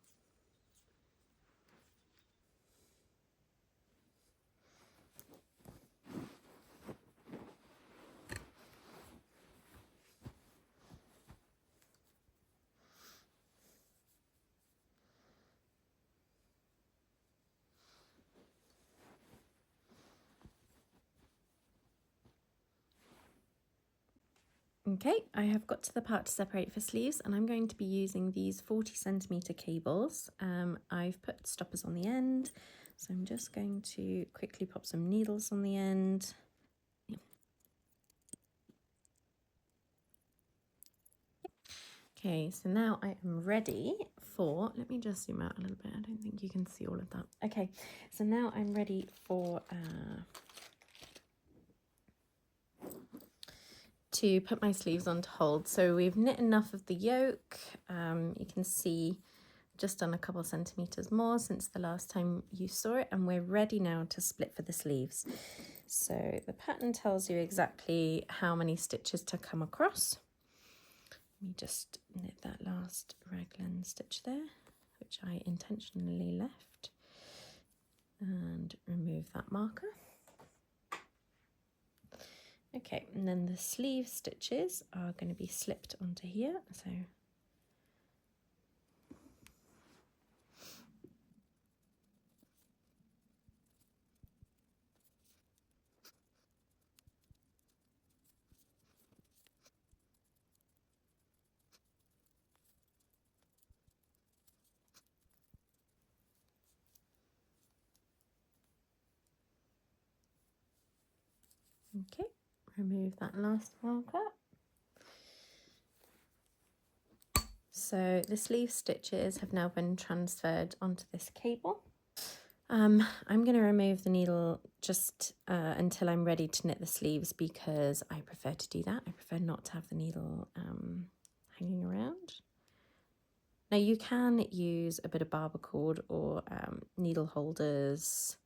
Okay, I have got to the part to separate for sleeves, and I'm going to be using these 40cm cables. I've put stoppers on the end, so I'm just going to quickly pop some needles on the end. Okay, so now I am ready for, let me just zoom out a little bit, I don't think you can see all of that. Okay, so now I'm ready for to put my sleeves on to hold. So we've knit enough of the yoke. You can see just done a couple centimeters more since the last time you saw it, and we're ready now to split for the sleeves. So the pattern tells you exactly how many stitches to come across. Let me just knit that last raglan stitch there, which I intentionally left, and remove that marker. Okay, and then the sleeve stitches are going to be slipped onto here. So okay, remove that last marker. So the sleeve stitches have now been transferred onto this cable. I'm going to remove the needle just until I'm ready to knit the sleeves, because I prefer to do that. I prefer not to have the needle hanging around. Now you can use a bit of barber cord or needle holders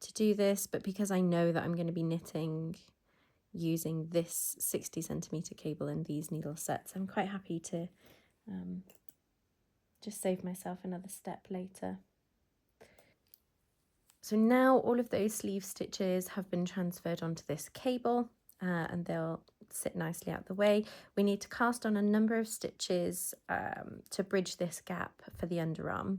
to do this, but because I know that I'm going to be knitting using this 60cm cable and these needle sets, I'm quite happy to just save myself another step later. So now all of those sleeve stitches have been transferred onto this cable and they'll sit nicely out the way. We need to cast on a number of stitches to bridge this gap for the underarm.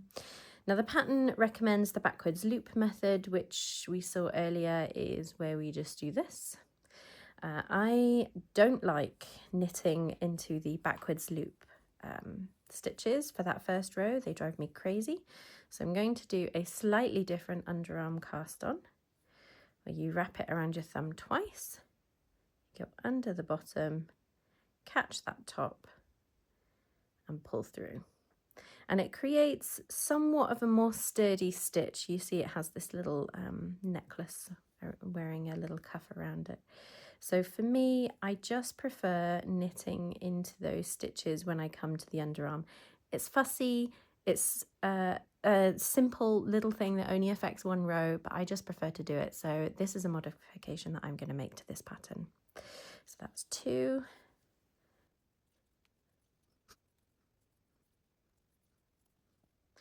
Now the pattern recommends the backwards loop method, which we saw earlier is where we just do this. I don't like knitting into the backwards loop stitches for that first row. They drive me crazy. So I'm going to do a slightly different underarm cast on, where you wrap it around your thumb twice, go under the bottom, catch that top and pull through. And it creates somewhat of a more sturdy stitch. You see it has this little necklace wearing a little cuff around it. So for me, I just prefer knitting into those stitches when I come to the underarm. It's fussy, it's a simple little thing that only affects one row, but I just prefer to do it. So this is a modification that I'm going to make to this pattern. So that's 2.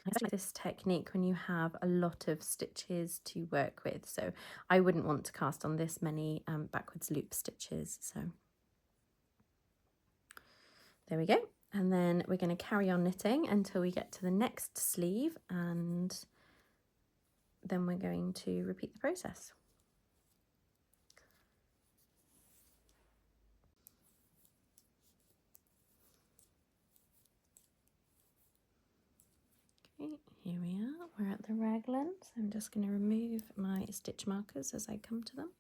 I like this technique when you have a lot of stitches to work with, so I wouldn't want to cast on this many backwards loop stitches. So there we go, and then we're going to carry on knitting until we get to the next sleeve, and then we're going to repeat the process. Okay, here we are, we're at the raglan, so I'm just going to remove my stitch markers as I come to them.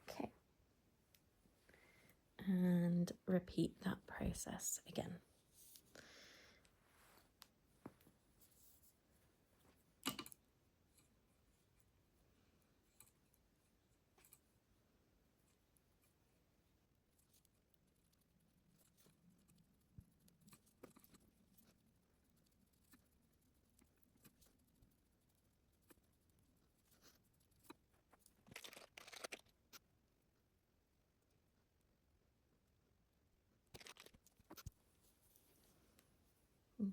Okay, and repeat that process again.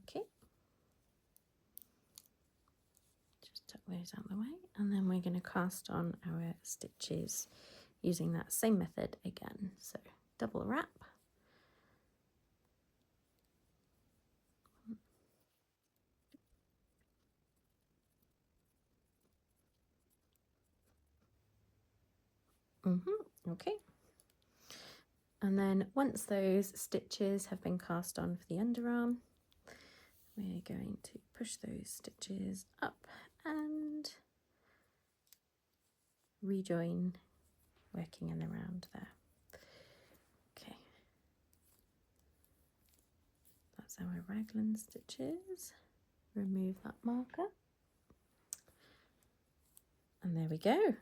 Okay. Just tuck those out of the way, and then we're going to cast on our stitches using that same method again. So double wrap. Okay. And then once those stitches have been cast on for the underarm, we're going to push those stitches up and rejoin, working in around there. Okay. That's our raglan stitches. Remove that marker. And there we go.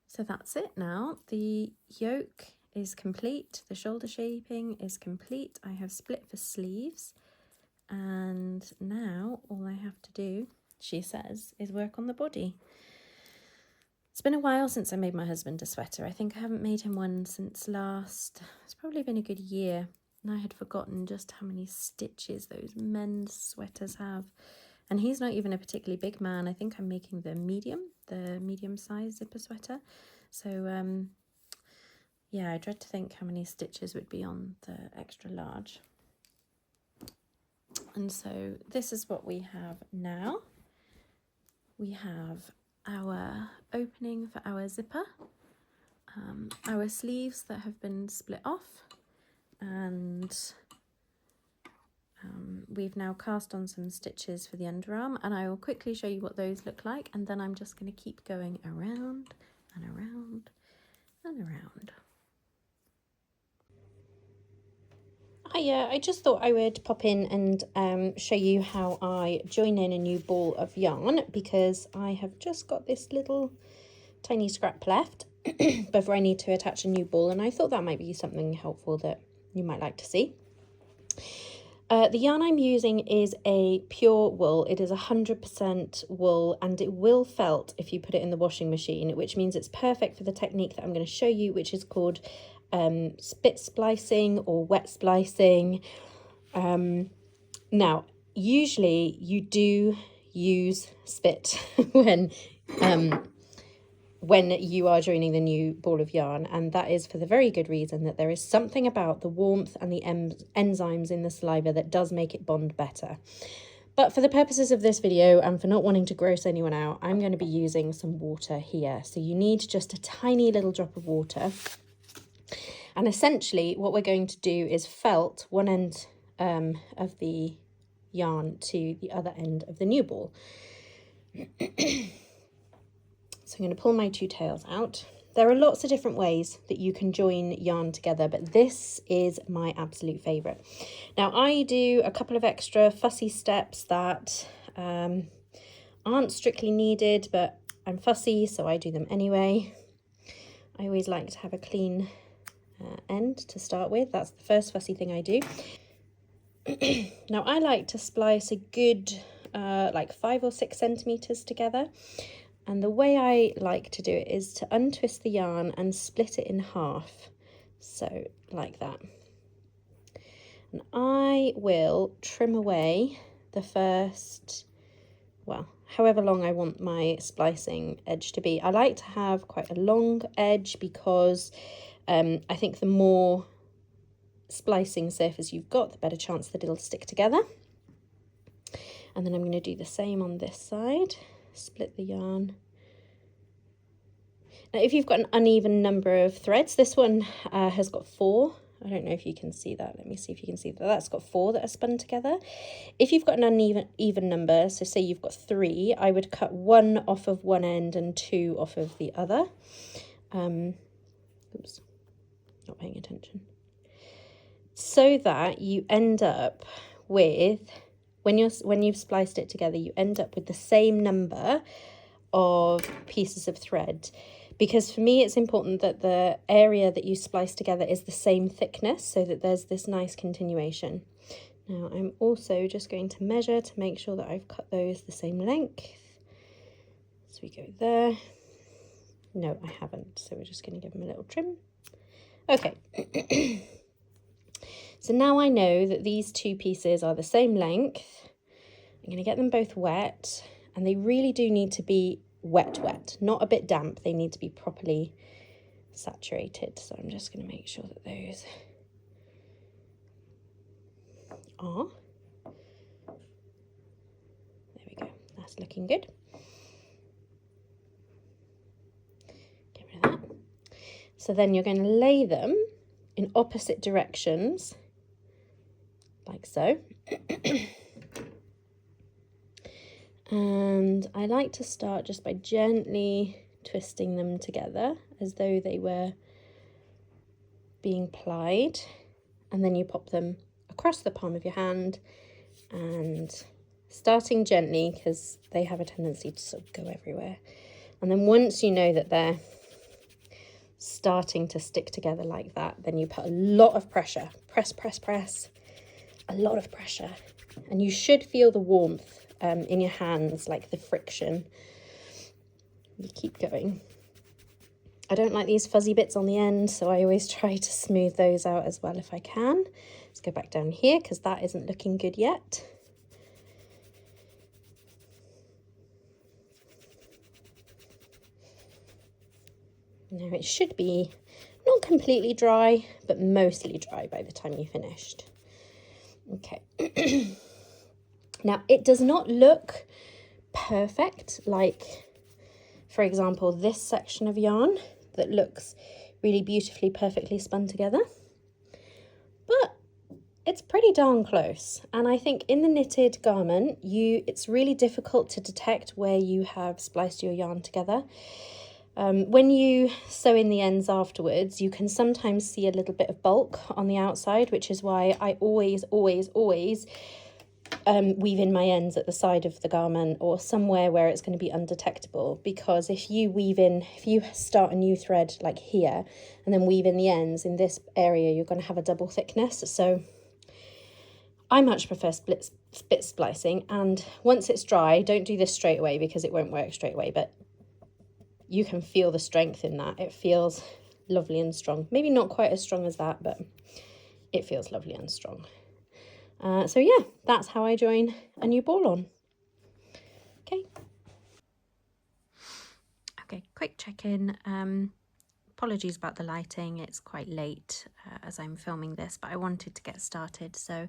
So that's it now. The yoke is complete. The shoulder shaping is complete. I have split for sleeves. And now all I have to do, she says, is work on the body. It's been a while since I made my husband a sweater. I think I haven't made him one since it's probably been a good year. And I had forgotten just how many stitches those men's sweaters have. And he's not even a particularly big man. I think I'm making the medium size zipper sweater. So yeah, I dread to think how many stitches would be on the extra large. And so this is what we have now. We have our opening for our zipper, our sleeves that have been split off, and we've now cast on some stitches for the underarm, and I will quickly show you what those look like, and then I'm just going to keep going around and around and around. I just thought I would pop in and show you how I join in a new ball of yarn, because I have just got this little tiny scrap left before I need to attach a new ball, and I thought that might be something helpful that you might like to see. The yarn I'm using is a pure wool. It is 100% wool, and it will felt if you put it in the washing machine, which means it's perfect for the technique that I'm going to show you, which is called spit splicing or wet splicing. Now, usually you do use spit when you are joining the new ball of yarn, and that is for the very good reason that there is something about the warmth and the enzymes in the saliva that does make it bond better. But for the purposes of this video, and for not wanting to gross anyone out, I'm going to be using some water here. So you need just a tiny little drop of water. And essentially what we're going to do is felt one end of the yarn to the other end of the new ball. So I'm going to pull my two tails out. There are lots of different ways that you can join yarn together, but this is my absolute favourite. Now, I do a couple of extra fussy steps that aren't strictly needed, but I'm fussy, so I do them anyway. I always like to have a clean end to start with. That's the first fussy thing I do. Now, I like to splice a good like 5 or 6 centimetres together. And the way I like to do it is to untwist the yarn and split it in half. So like that. And I will trim away the first, well, however long I want my splicing edge to be. I like to have quite a long edge because I think the more splicing surface you've got, the better chance that it'll stick together. And then I'm going to do the same on this side. Split the yarn. Now, if you've got an uneven number of threads, this one has got 4. I don't know if you can see that. Let me see if you can see that. That's got 4 that are spun together. If you've got an uneven number, so say you've got 3, I would cut 1 off of one end and 2 off of the other. Oops, not paying attention. So that you end up with, when you've spliced it together, you end up with the same number of pieces of thread. Because for me, it's important that the area that you splice together is the same thickness, so that there's this nice continuation. Now, I'm also just going to measure to make sure that I've cut those the same length. So we go there. No, I haven't. So we're just going to give them a little trim. Okay. So now I know that these two pieces are the same length. I'm going to get them both wet, and they really do need to be wet, not a bit damp. They need to be properly saturated. So I'm just going to make sure that those are. There we go. That's looking good. Get rid of that. So then you're going to lay them in opposite directions, like so. And I like to start just by gently twisting them together as though they were being plied, and then you pop them across the palm of your hand, and starting gently because they have a tendency to sort of go everywhere. And then once you know that they're starting to stick together like that, then you put a lot of pressure, press, a lot of pressure, and you should feel the warmth in your hands, like the friction. You keep going. I don't like these fuzzy bits on the end, so I always try to smooth those out as well if I can. Let's go back down here because that isn't looking good yet. Now it should be not completely dry, but mostly dry by the time you finished. Okay. Now it does not look perfect, like, for example, this section of yarn that looks really beautifully, perfectly spun together, but it's pretty darn close. And I think in the knitted garment, it's really difficult to detect where you have spliced your yarn together. When you sew in the ends afterwards, you can sometimes see a little bit of bulk on the outside, which is why I always weave in my ends at the side of the garment or somewhere where it's going to be undetectable, because if you start a new thread like here and then weave in the ends in this area, you're going to have a double thickness. So I much prefer split splicing, and once it's dry, don't do this straight away because it won't work straight away, but you can feel the strength in that. It feels lovely and strong. Maybe not quite as strong as that, but it feels lovely and strong. So yeah, that's how I join a new ball on. Okay, quick check-in. Apologies about the lighting, it's quite late as I'm filming this, but I wanted to get started, so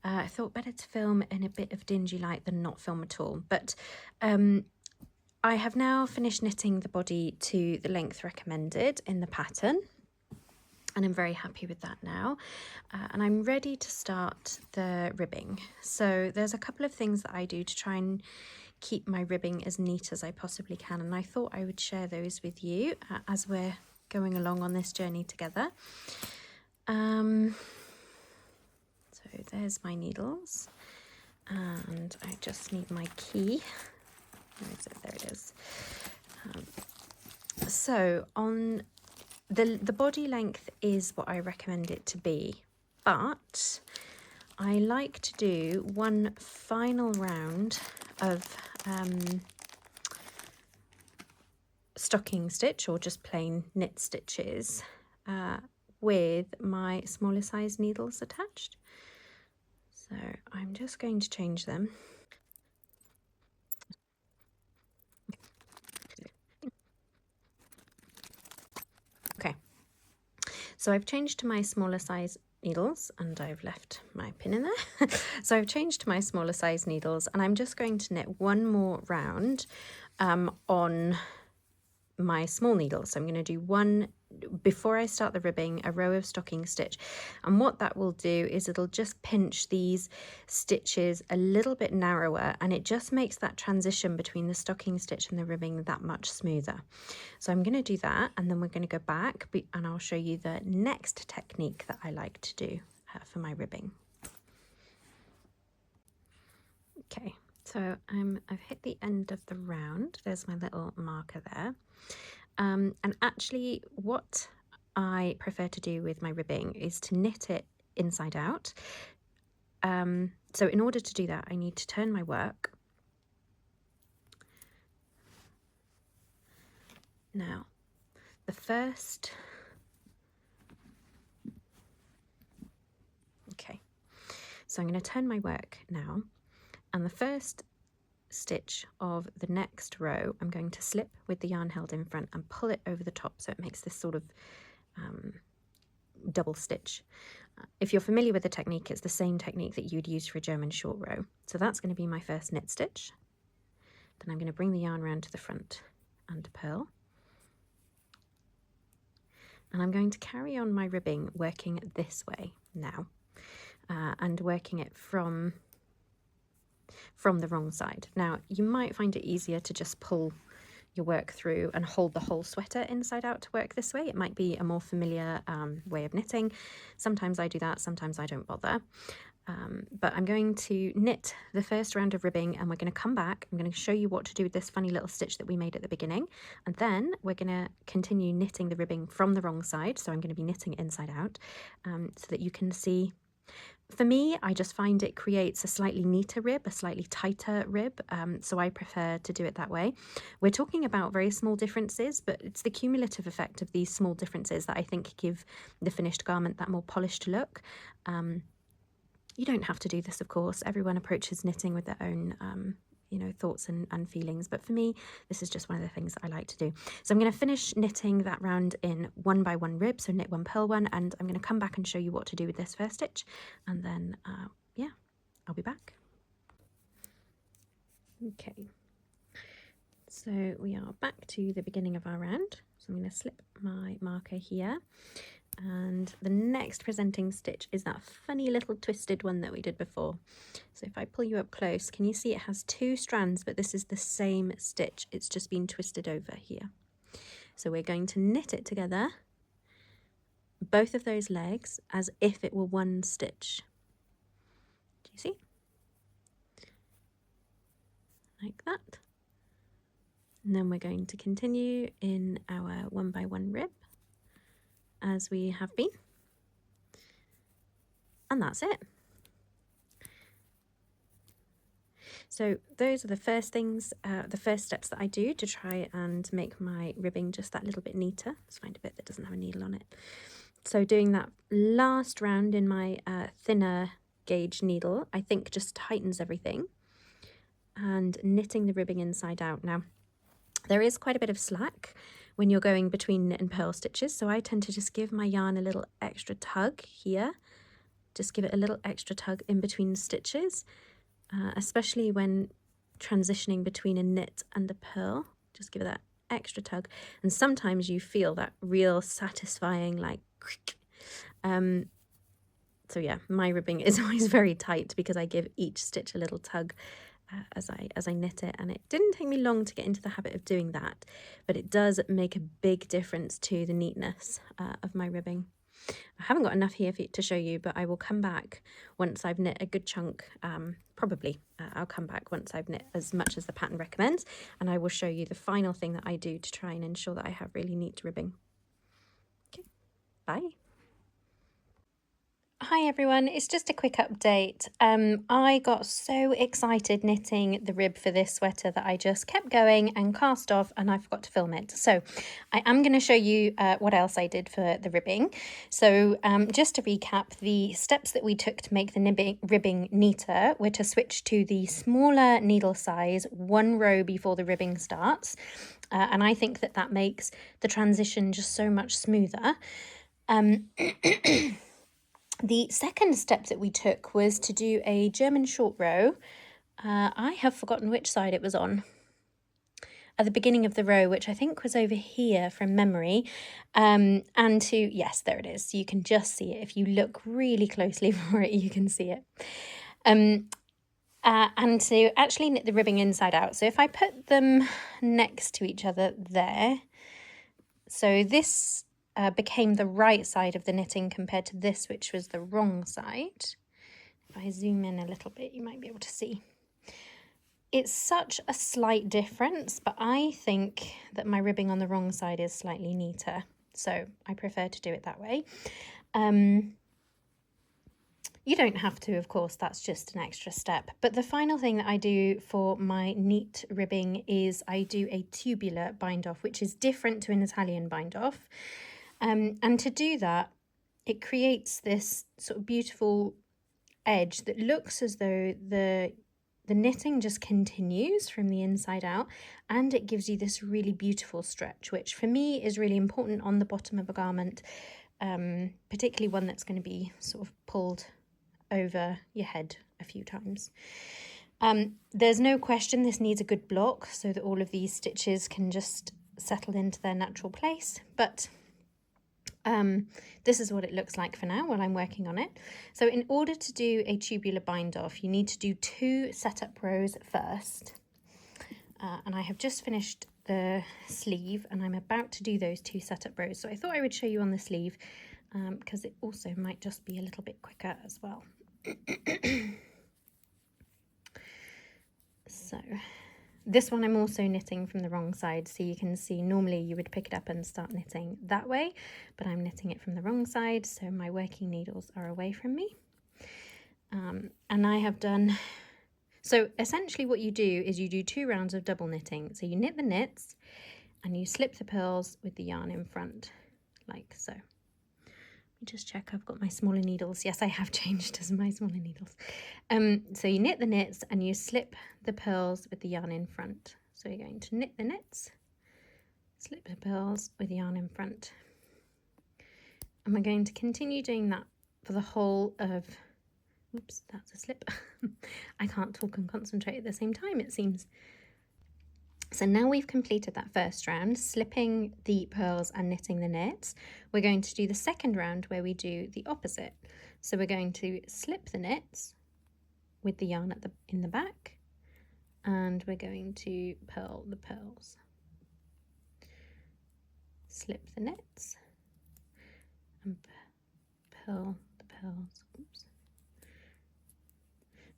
I thought better to film in a bit of dingy light than not film at all. But I have now finished knitting the body to the length recommended in the pattern, and I'm very happy with that now. And I'm ready to start the ribbing. So there's a couple of things that I do to try and keep my ribbing as neat as I possibly can, and I thought I would share those with you as we're going along on this journey together. So there's my needles, and I just need my key. Where is it? There it is. So on the body length is what I recommend it to be, but I like to do one final round of stocking stitch or just plain knit stitches with my smaller size needles attached. So I'm just going to change them. Okay, so I've changed to my smaller size needles, and I've left my pin in there. So I've changed to my smaller size needles, and I'm just going to knit one more round on my small needles. So I'm going to do one, before I start the ribbing, a row of stocking stitch, and what that will do is it'll just pinch these stitches a little bit narrower, and it just makes that transition between the stocking stitch and the ribbing that much smoother. So I'm going to do that, and then we're going to go back and I'll show you the next technique that I like to do for my ribbing. Okay, so I've hit the end of the round. There's my little marker there. And actually what I prefer to do with my ribbing is to knit it inside out. So in order to do that, I need to turn my work. Now, the first So I'm going to turn my work now, and the first stitch of the next row I'm going to slip with the yarn held in front and pull it over the top, so it makes this sort of double stitch. If you're familiar with the technique, it's the same technique that you'd use for a German short row. So that's going to be my first knit stitch. Then I'm going to bring the yarn around to the front and purl. And I'm going to carry on my ribbing working this way now, and working it from the wrong side. Now, you might find it easier to just pull your work through and hold the whole sweater inside out to work this way. It might be a more familiar way of knitting. Sometimes I do that, sometimes I don't bother. But I'm going to knit the first round of ribbing, and we're going to come back. I'm going to show you what to do with this funny little stitch that we made at the beginning, and then we're going to continue knitting the ribbing from the wrong side. So I'm going to be knitting it inside out, so that you can see. For me, I just find it creates a slightly neater rib, a slightly tighter rib, so I prefer to do it that way. We're talking about very small differences, but it's the cumulative effect of these small differences that I think give the finished garment that more polished look. You don't have to do this, of course. Everyone approaches knitting with their own thoughts and feelings, but for me, this is just one of the things that I like to do. So I'm going to finish knitting that round in 1 by 1 rib, so knit 1, purl 1, and I'm going to come back and show you what to do with this first stitch, and then yeah, I'll be back. Okay, so we are back to the beginning of our round. So I'm going to slip my marker here, and the next presenting stitch is that funny little twisted one that we did before. So if I pull you up close, can you see it has 2 strands, but this is the same stitch, it's just been twisted over here. So we're going to knit it together, both of those legs, as if it were one stitch. Do you see? Like that. And then we're going to continue in our 1 by 1 rib as we have been, and that's it. So those are the first things, the first steps that I do to try and make my ribbing just that little bit neater. Let's find a bit that doesn't have a needle on it. So doing that last round in my thinner gauge needle, I think just tightens everything, and knitting the ribbing inside out. Now, there is quite a bit of slack when you're going between knit and purl stitches, so I tend to just give my yarn a little extra tug here, just give it a little extra tug in between stitches, especially when transitioning between a knit and a purl. Just give it that extra tug, and sometimes you feel that real satisfying like so yeah, my ribbing is always very tight because I give each stitch a little tug as I knit it, and it didn't take me long to get into the habit of doing that, but it does make a big difference to the neatness of my ribbing. I haven't got enough here to show you, but I will come back once I've knit a good chunk. Probably I'll come back once I've knit as much as the pattern recommends, and I will show you the final thing that I do to try and ensure that I have really neat ribbing. Okay, bye. Hi everyone, it's just a quick update. I got so excited knitting the rib for this sweater that I just kept going and cast off, and I forgot to film it. So I am going to show you what else I did for the ribbing. So just to recap, the steps that we took to make the ribbing neater were to switch to the smaller needle size 1 row before the ribbing starts. And I think that makes the transition just so much smoother. The second step that we took was to do a German short row. I have forgotten which side it was on. At the beginning of the row, which I think was over here from memory. And to, yes, there it is. You can just see it. If you look really closely for it, you can see it. And to actually knit the ribbing inside out. So if I put them next to each other there, so this became the right side of the knitting compared to this, which was the wrong side. If I zoom in a little bit, you might be able to see. It's such a slight difference, but I think that my ribbing on the wrong side is slightly neater, so I prefer to do it that way. You don't have to, of course, that's just an extra step. But the final thing that I do for my neat ribbing is I do a tubular bind off, which is different to an Italian bind off. And to do that, it creates this sort of beautiful edge that looks as though the knitting just continues from the inside out, and it gives you this really beautiful stretch, which for me is really important on the bottom of a garment, particularly one that's going to be sort of pulled over your head a few times. There's no question this needs a good block so that all of these stitches can just settle into their natural place, but this is what it looks like for now while I'm working on it. So in order to do a tubular bind off, you need to do 2 setup rows first, and I have just finished the sleeve and I'm about to do those 2 setup rows. So I thought I would show you on the sleeve because it also might just be a little bit quicker as well. So this one I'm also knitting from the wrong side, so you can see normally you would pick it up and start knitting that way, but I'm knitting it from the wrong side, so my working needles are away from me. And I have done, so essentially what you do is you do 2 rounds of double knitting. So you knit the knits and you slip the purls with the yarn in front, like so. Let me just check I've got my smaller needles. Yes, I have changed as my smaller needles. So you knit the knits and you slip the purls with the yarn in front. So you're going to knit the knits, slip the purls with the yarn in front. And we're going to continue doing that for the whole of, oops, that's a slip. I can't talk and concentrate at the same time, it seems. So now we've completed that first round, slipping the purls and knitting the knits. We're going to do the second round where we do the opposite. So we're going to slip the knits with the yarn in the back, and we're going to purl the purls. Slip the knits and purl the purls. Oops.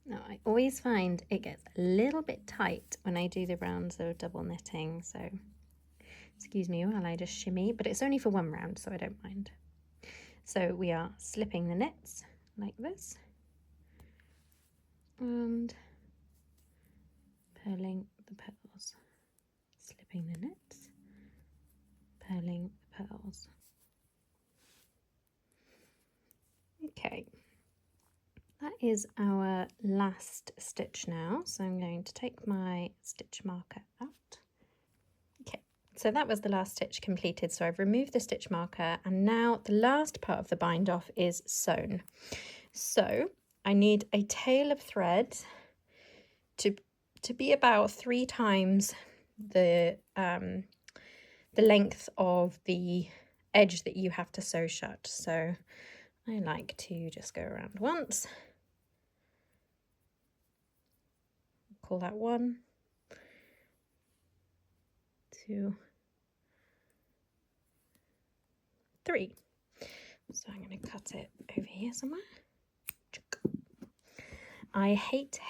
Now I always find it gets a little bit tight when I do the rounds of double knitting, so excuse me while I just shimmy, but it's only for 1 round, so I don't mind. So we are slipping the knits like this and purling the purls, slipping the knits, purling the purls. Okay. That is our last stitch now, so I'm going to take my stitch marker out. Okay, so that was the last stitch completed, so I've removed the stitch marker, and now the last part of the bind off is sewn. So I need a tail of thread to be about 3 times the length of the edge that you have to sew shut. So I like to just go around once. Call that 1, 2, 3. So I'm going to cut it over here somewhere. I hate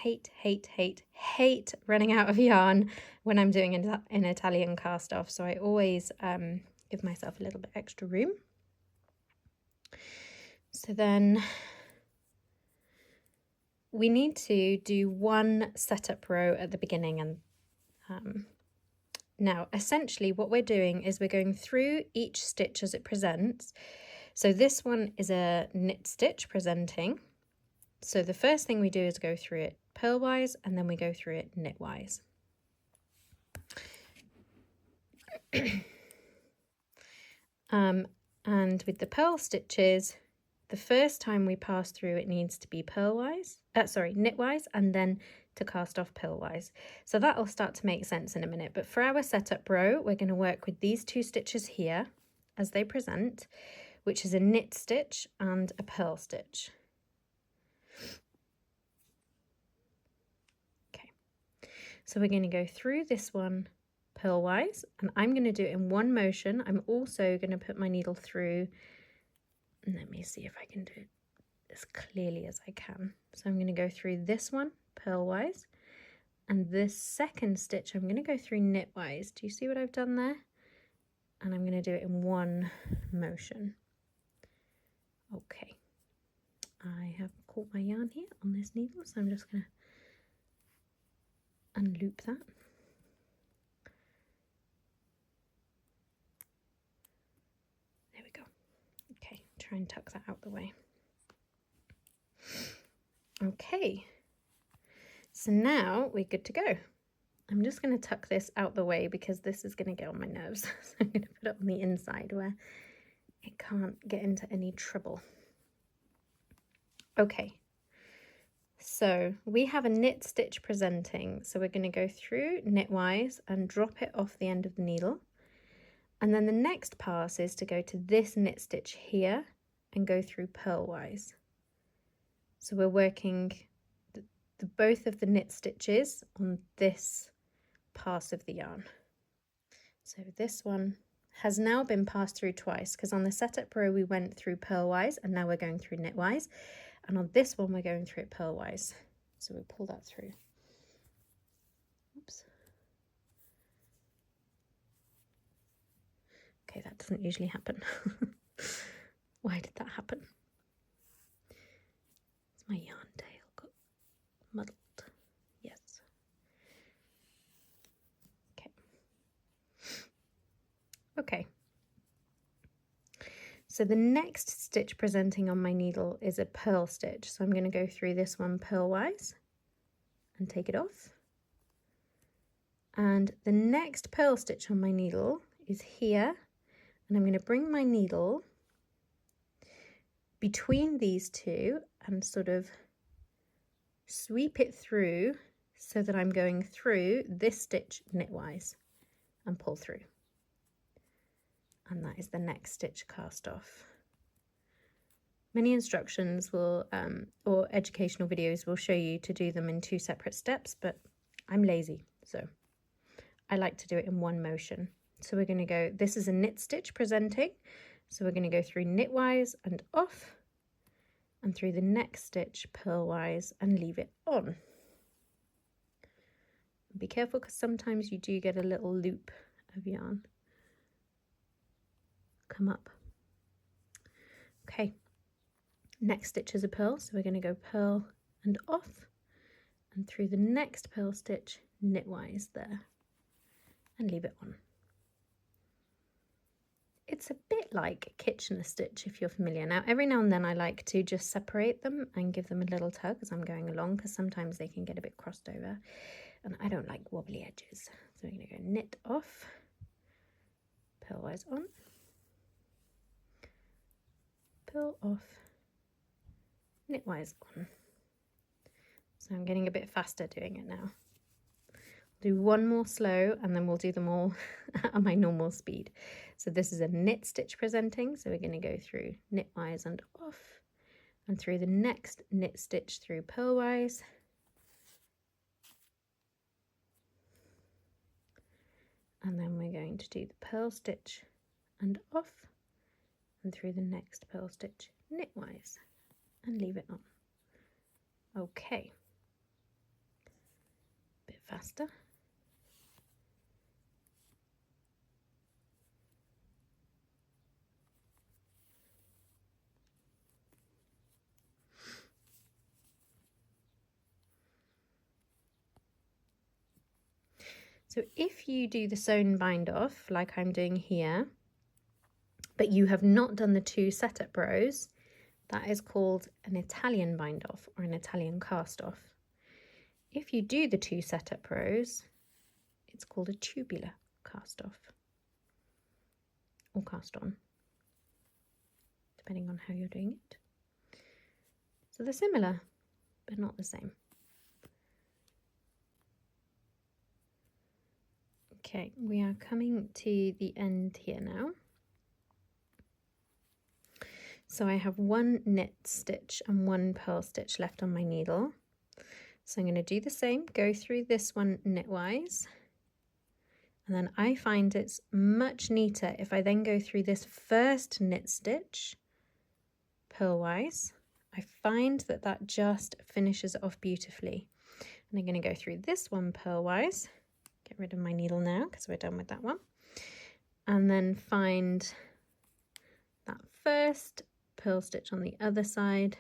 running out of yarn when I'm doing an Italian cast off, so I always give myself a little bit extra room. So then we need to do 1 setup row at the beginning, and now essentially what we're doing is we're going through each stitch as it presents. So this one is a knit stitch presenting, so the first thing we do is go through it purlwise, and then we go through it knitwise. And with the purl stitches, the first time we pass through it needs to be knitwise, and then to cast off purlwise. So that'll start to make sense in a minute, but for our setup row we're going to work with these 2 stitches here as they present, which is a knit stitch and a purl stitch. Okay, so we're going to go through this one purlwise, and I'm going to do it in 1 motion. I'm also going to put my needle through, and let me see if I can do it as clearly as I can. So I'm going to go through this one purlwise, and this second stitch I'm going to go through knitwise. Do you see what I've done there? And I'm going to do it in 1 motion. Okay, I have caught my yarn here on this needle, so I'm just going to unloop that. There we go. Okay, try and tuck that out the way. Okay, so now we're good to go. I'm just going to tuck this out the way because this is going to get on my nerves. So I'm going to put it on the inside where it can't get into any trouble. Okay, so we have a knit stitch presenting. So we're going to go through knitwise and drop it off the end of the needle. And then the next pass is to go to this knit stitch here and go through purlwise. So we're working both of the knit stitches on this pass of the yarn. So this one has now been passed through twice because on the setup row we went through purlwise and now we're going through knitwise, and on this one we're going through it purlwise. So we'll pull that through. Oops. Okay, that doesn't usually happen. Why did that happen? It's my yarn tail got muddled. Yes. Okay. Okay. So the next stitch presenting on my needle is a purl stitch. So I'm going to go through this one purlwise and take it off. And the next purl stitch on my needle is here. And I'm going to bring my needle between these two and sort of sweep it through so that I'm going through this stitch knitwise and pull through. And that is the next stitch cast off. Many instructions will, or educational videos will show you to do them in 2 separate steps, but I'm lazy, so I like to do it in one motion. So we're going to go, this is a knit stitch presenting, so we're going to go through knitwise and off, and through the next stitch purlwise and leave it on. Be careful because sometimes you do get a little loop of yarn come up. Okay, next stitch is a purl, so we're going to go purl and off and through the next purl stitch knitwise there and leave it on. It's a bit like Kitchener stitch if you're familiar. Now every now and then I like to just separate them and give them a little tug as I'm going along because sometimes they can get a bit crossed over and I don't like wobbly edges. So we're going to go knit off, purlwise on, purl off, knitwise on. So I'm getting a bit faster doing it now. I'll do one more slow and then we'll do them all at my normal speed. So this is a knit stitch presenting, so we're going to go through knitwise and off and through the next knit stitch through purlwise, and then we're going to do the purl stitch and off and through the next purl stitch knitwise and leave it on. Okay, a bit faster. So if you do the sewn bind off like I'm doing here, but you have not done the 2 setup rows, that is called an Italian bind off or an Italian cast off. If you do the 2 setup rows, it's called a tubular cast off or cast on, depending on how you're doing it. So they're similar, but not the same. Okay, we are coming to the end here now. So I have 1 knit stitch and 1 purl stitch left on my needle. So I'm going to do the same, go through this one knitwise, and then I find it's much neater if I then go through this first knit stitch purlwise. I find that that just finishes it off beautifully. And I'm going to go through this one purlwise, get rid of my needle now because we're done with that one, and then find that first purl stitch on the other side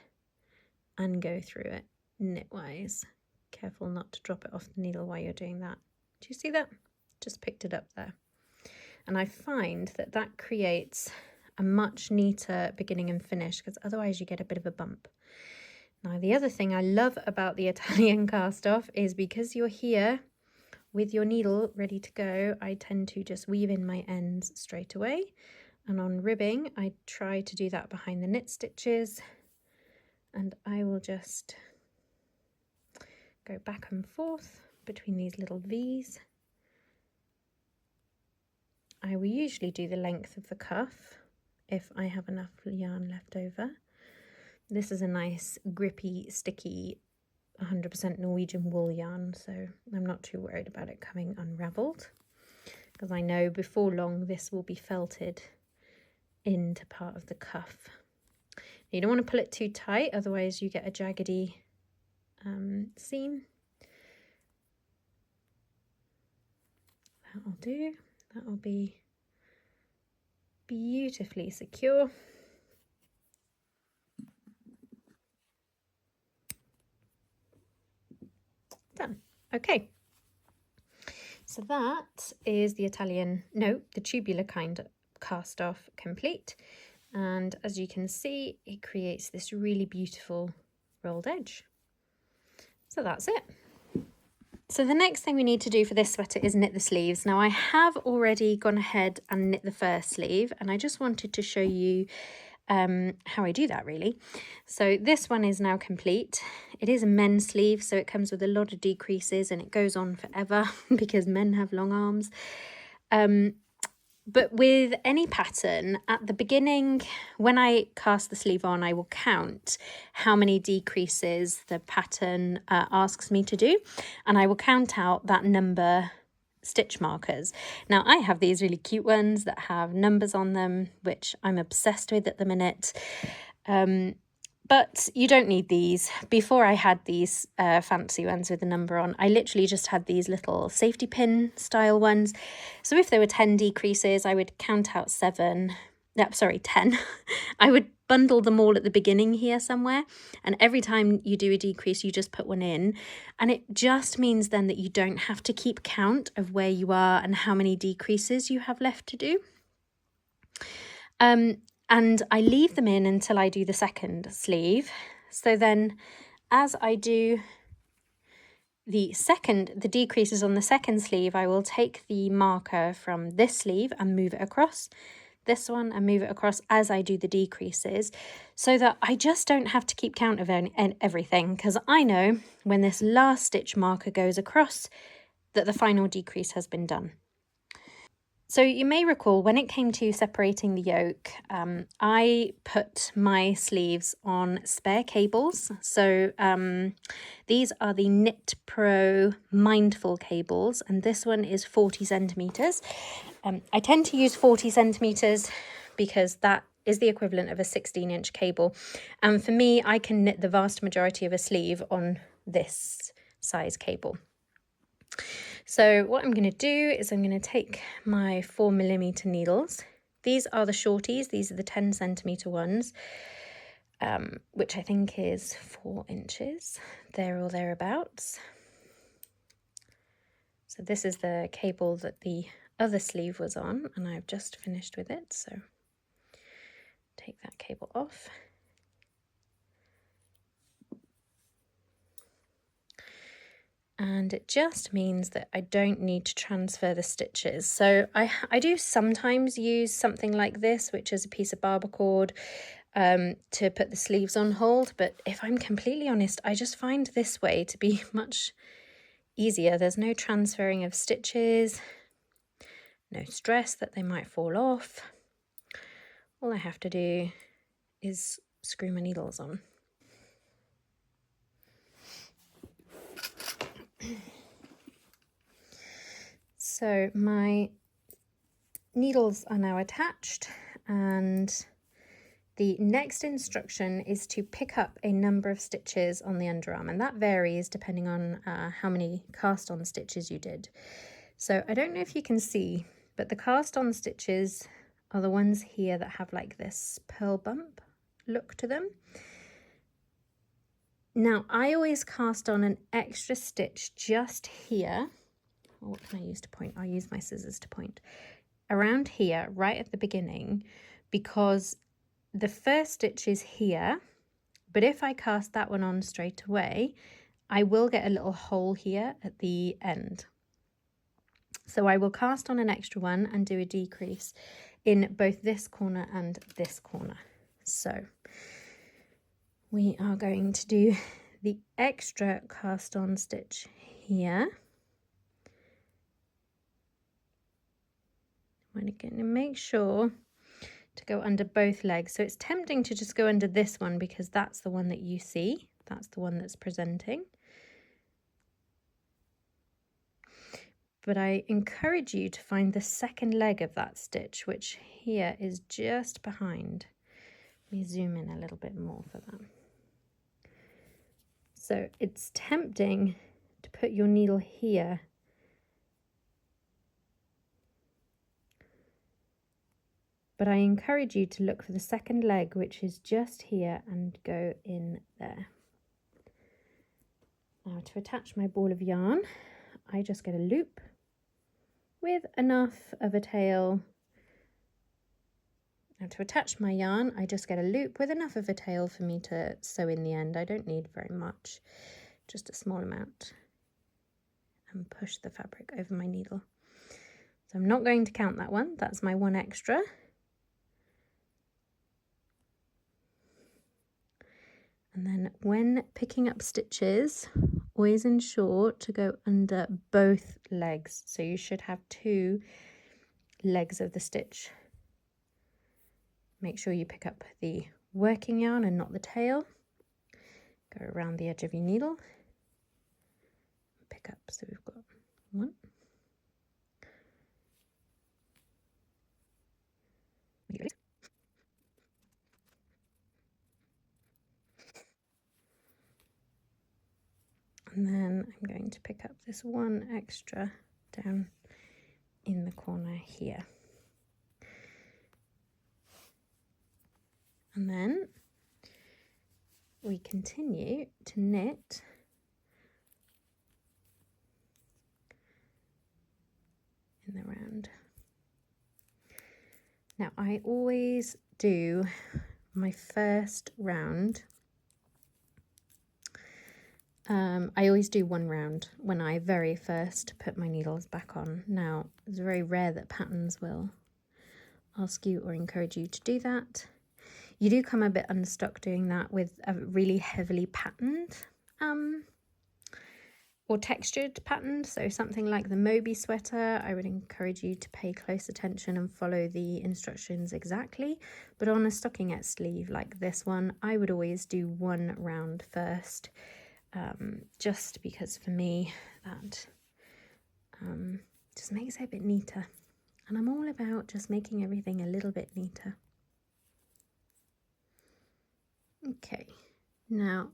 and go through it knitwise. Careful not to drop it off the needle while you're doing that. Do you see that? Just picked it up there. And I find that that creates a much neater beginning and finish because otherwise you get a bit of a bump. Now the other thing I love about the Italian cast off is because you're here with your needle ready to go, I tend to just weave in my ends straight away. And on ribbing, I try to do that behind the knit stitches, and I will just go back and forth between these little V's. I will usually do the length of the cuff if I have enough yarn left over. This is a nice grippy, sticky 100% Norwegian wool yarn, so I'm not too worried about it coming unravelled, because I know before long this will be felted into part of the cuff. You don't want to pull it too tight, otherwise you get a jaggedy seam. That'll do. That will be beautifully secure. Done. Okay. So that is the the tubular kind cast off complete. And as you can see, it creates this really beautiful rolled edge. So that's it. So the next thing we need to do for this sweater is knit the sleeves. Now I have already gone ahead and knit the first sleeve, and I just wanted to show you how I do that really. So this one is now complete. It is a men's sleeve, so it comes with a lot of decreases and it goes on forever because men have long arms. But with any pattern, at the beginning, when I cast the sleeve on, I will count how many decreases the pattern asks me to do, and I will count out that number stitch markers. Now I have these really cute ones that have numbers on them, which I'm obsessed with at the minute. But you don't need these. Before I had these fancy ones with the number on, I literally just had these little safety pin style ones. So if there were 10 decreases, I would count out 10. I would bundle them all at the beginning here somewhere. And every time you do a decrease, you just put one in. And it just means then that you don't have to keep count of where you are and how many decreases you have left to do. And I leave them in until I do the second sleeve. So then as I do the decreases on the second sleeve, I will take the marker from this sleeve and move it across this one and move it across as I do the decreases, so that I just don't have to keep count of everything, because I know when this last stitch marker goes across that the final decrease has been done. So you may recall when it came to separating the yoke, I put my sleeves on spare cables. So these are the Knit Pro Mindful cables, and this one is 40 centimetres. I tend to use 40 centimetres because that is the equivalent of a 16-inch cable. And for me, I can knit the vast majority of a sleeve on this size cable. So what I'm going to do is I'm going to take my 4mm needles. These are the shorties, these are the 10 centimetre ones, which I think is 4 inches, there or thereabouts. So this is the cable that the other sleeve was on, and I've just finished with it, so take that cable off. And it just means that I don't need to transfer the stitches. So I do sometimes use something like this, which is a piece of barber cord, to put the sleeves on hold. But if I'm completely honest, I just find this way to be much easier. There's no transferring of stitches, no stress that they might fall off. All I have to do is screw my needles on. So my needles are now attached, and the next instruction is to pick up a number of stitches on the underarm, and that varies depending on how many cast on stitches you did. So I don't know if you can see, but the cast on stitches are the ones here that have like this pearl bump look to them. Now I always cast on an extra stitch just here. What can I use to point? I'll use my scissors to point. Around here, right at the beginning, because the first stitch is here But if I cast that one on straight away, I will get a little hole here at the end. So I will cast on an extra one and do a decrease in both this corner and this corner. So we are going to do the extra cast on stitch here. I'm going to make sure to go under both legs. So it's tempting to just go under this one because that's the one that you see. That's the one that's presenting. But I encourage you to find the second leg of that stitch, which here is just behind. Let me zoom in a little bit more for that. So it's tempting to put your needle here. But I encourage you to look for the second leg, which is just here, and go in there. Now to attach my ball of yarn, I just get a loop with enough of a tail. Now to attach my yarn, I just get a loop with enough of a tail for me to sew in the end. I don't need very much, just a small amount. And push the fabric over my needle. So I'm not going to count that one, that's my one extra. And then when picking up stitches, always ensure to go under both legs. So you should have two legs of the stitch. Make sure you pick up the working yarn and not the tail. Go around the edge of your needle. Pick up, so we've got one. And then I'm going to pick up this one extra down in the corner here. And then we continue to knit in the round. Now I always do my first round. I always do one round when I very first put my needles back on. Now, it's very rare that patterns will ask you or encourage you to do that. You do come a bit unstuck doing that with a really heavily patterned or textured pattern. So something like the Moby sweater, I would encourage you to pay close attention and follow the instructions exactly. But on a stockinette sleeve like this one, I would always do one round first. Just because for me that just makes it a bit neater, and I'm all about just making everything a little bit neater. Okay, now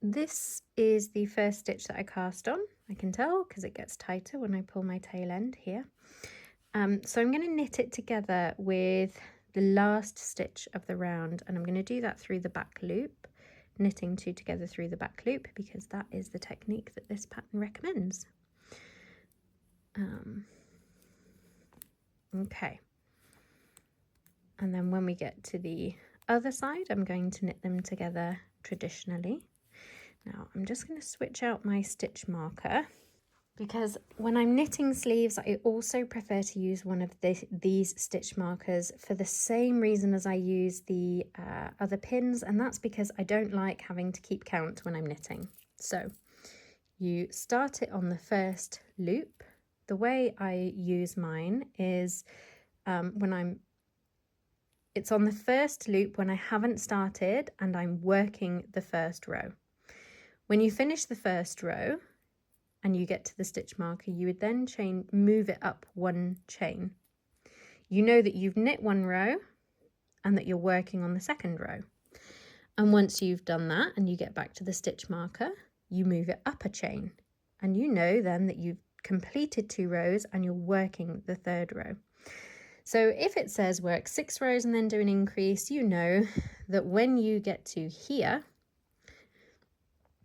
this is the first stitch that I cast on. I can tell because it gets tighter when I pull my tail end here. So I'm going to knit it together with the last stitch of the round, and I'm going to do that through the back loop. Knitting two together through the back loop because that is the technique that this pattern recommends. Okay, and then when we get to the other side, I'm going to knit them together traditionally. Now I'm just going to switch out my stitch marker because when I'm knitting sleeves, I also prefer to use one of these stitch markers for the same reason as I use the other pins, and that's because I don't like having to keep count when I'm knitting. So you start it on the first loop. The way I use mine is it's on the first loop when I haven't started and I'm working the first row. When you finish the first row, and you get to the stitch marker, you would then move it up one chain. You know that you've knit one row and that you're working on the second row. And once you've done that and you get back to the stitch marker, you move it up a chain. And you know then that you've completed 2 rows and you're working the third row. So if it says work 6 rows and then do an increase, you know that when you get to here,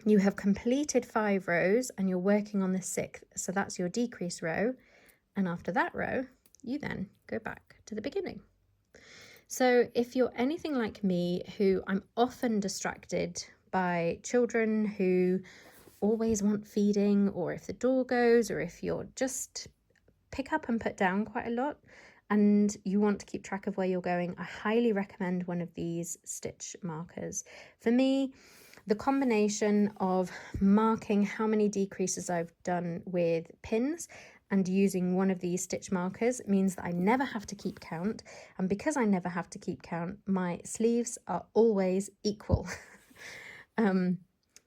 you have completed 5 rows and you're working on the 6th. So that's your decrease row. And after that row, you then go back to the beginning. So if you're anything like me, who I'm often distracted by children who always want feeding, or if the door goes, or if you're just pick up and put down quite a lot and you want to keep track of where you're going, I highly recommend one of these stitch markers. For me, the combination of marking how many decreases I've done with pins and using one of these stitch markers means that I never have to keep count. And because I never have to keep count, my sleeves are always equal.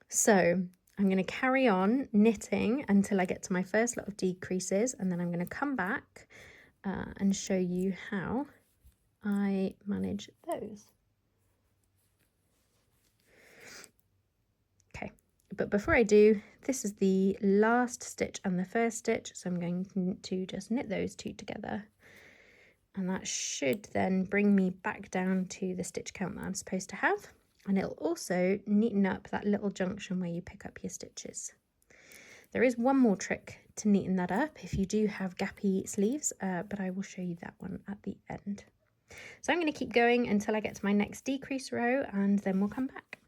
So I'm going to carry on knitting until I get to my first lot of decreases, and then I'm going to come back and show you how I manage those. Okay, but before I do, this is the last stitch and the first stitch, so I'm going to just knit those two together, and that should then bring me back down to the stitch count that I'm supposed to have, and it'll also neaten up that little junction where you pick up your stitches. There is one more trick to neaten that up if you do have gappy sleeves, but I will show you that one at the end. So I'm going to keep going until I get to my next decrease row, and then we'll come back.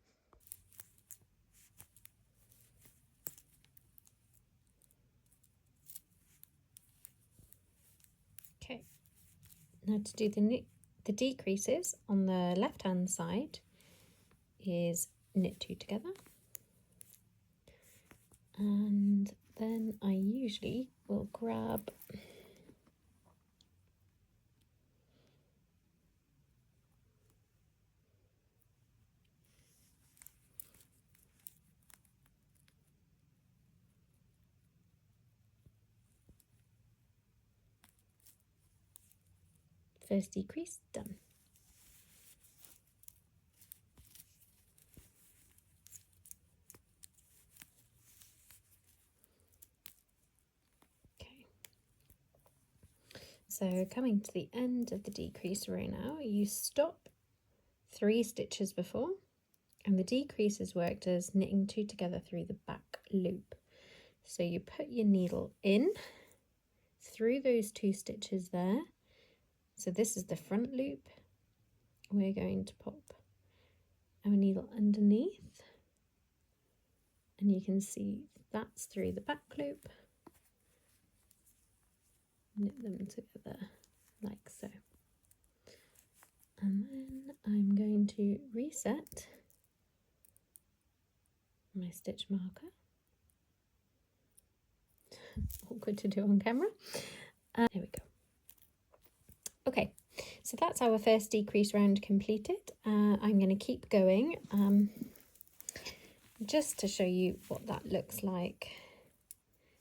Okay, now to do the decreases on the left hand side is knit two together, and then I usually will grab first decrease, done. So coming to the end of the decrease row now, you stop 3 stitches before, and the decrease is worked as knitting two together through the back loop. So you put your needle in through those 2 stitches there. So this is the front loop. We're going to pop our needle underneath, and you can see that's through the back loop. Knit them together like so, and then I'm going to reset my stitch marker. Awkward to do on camera. There we go. Okay, so that's our first decrease round completed. I'm going to keep going just to show you what that looks like.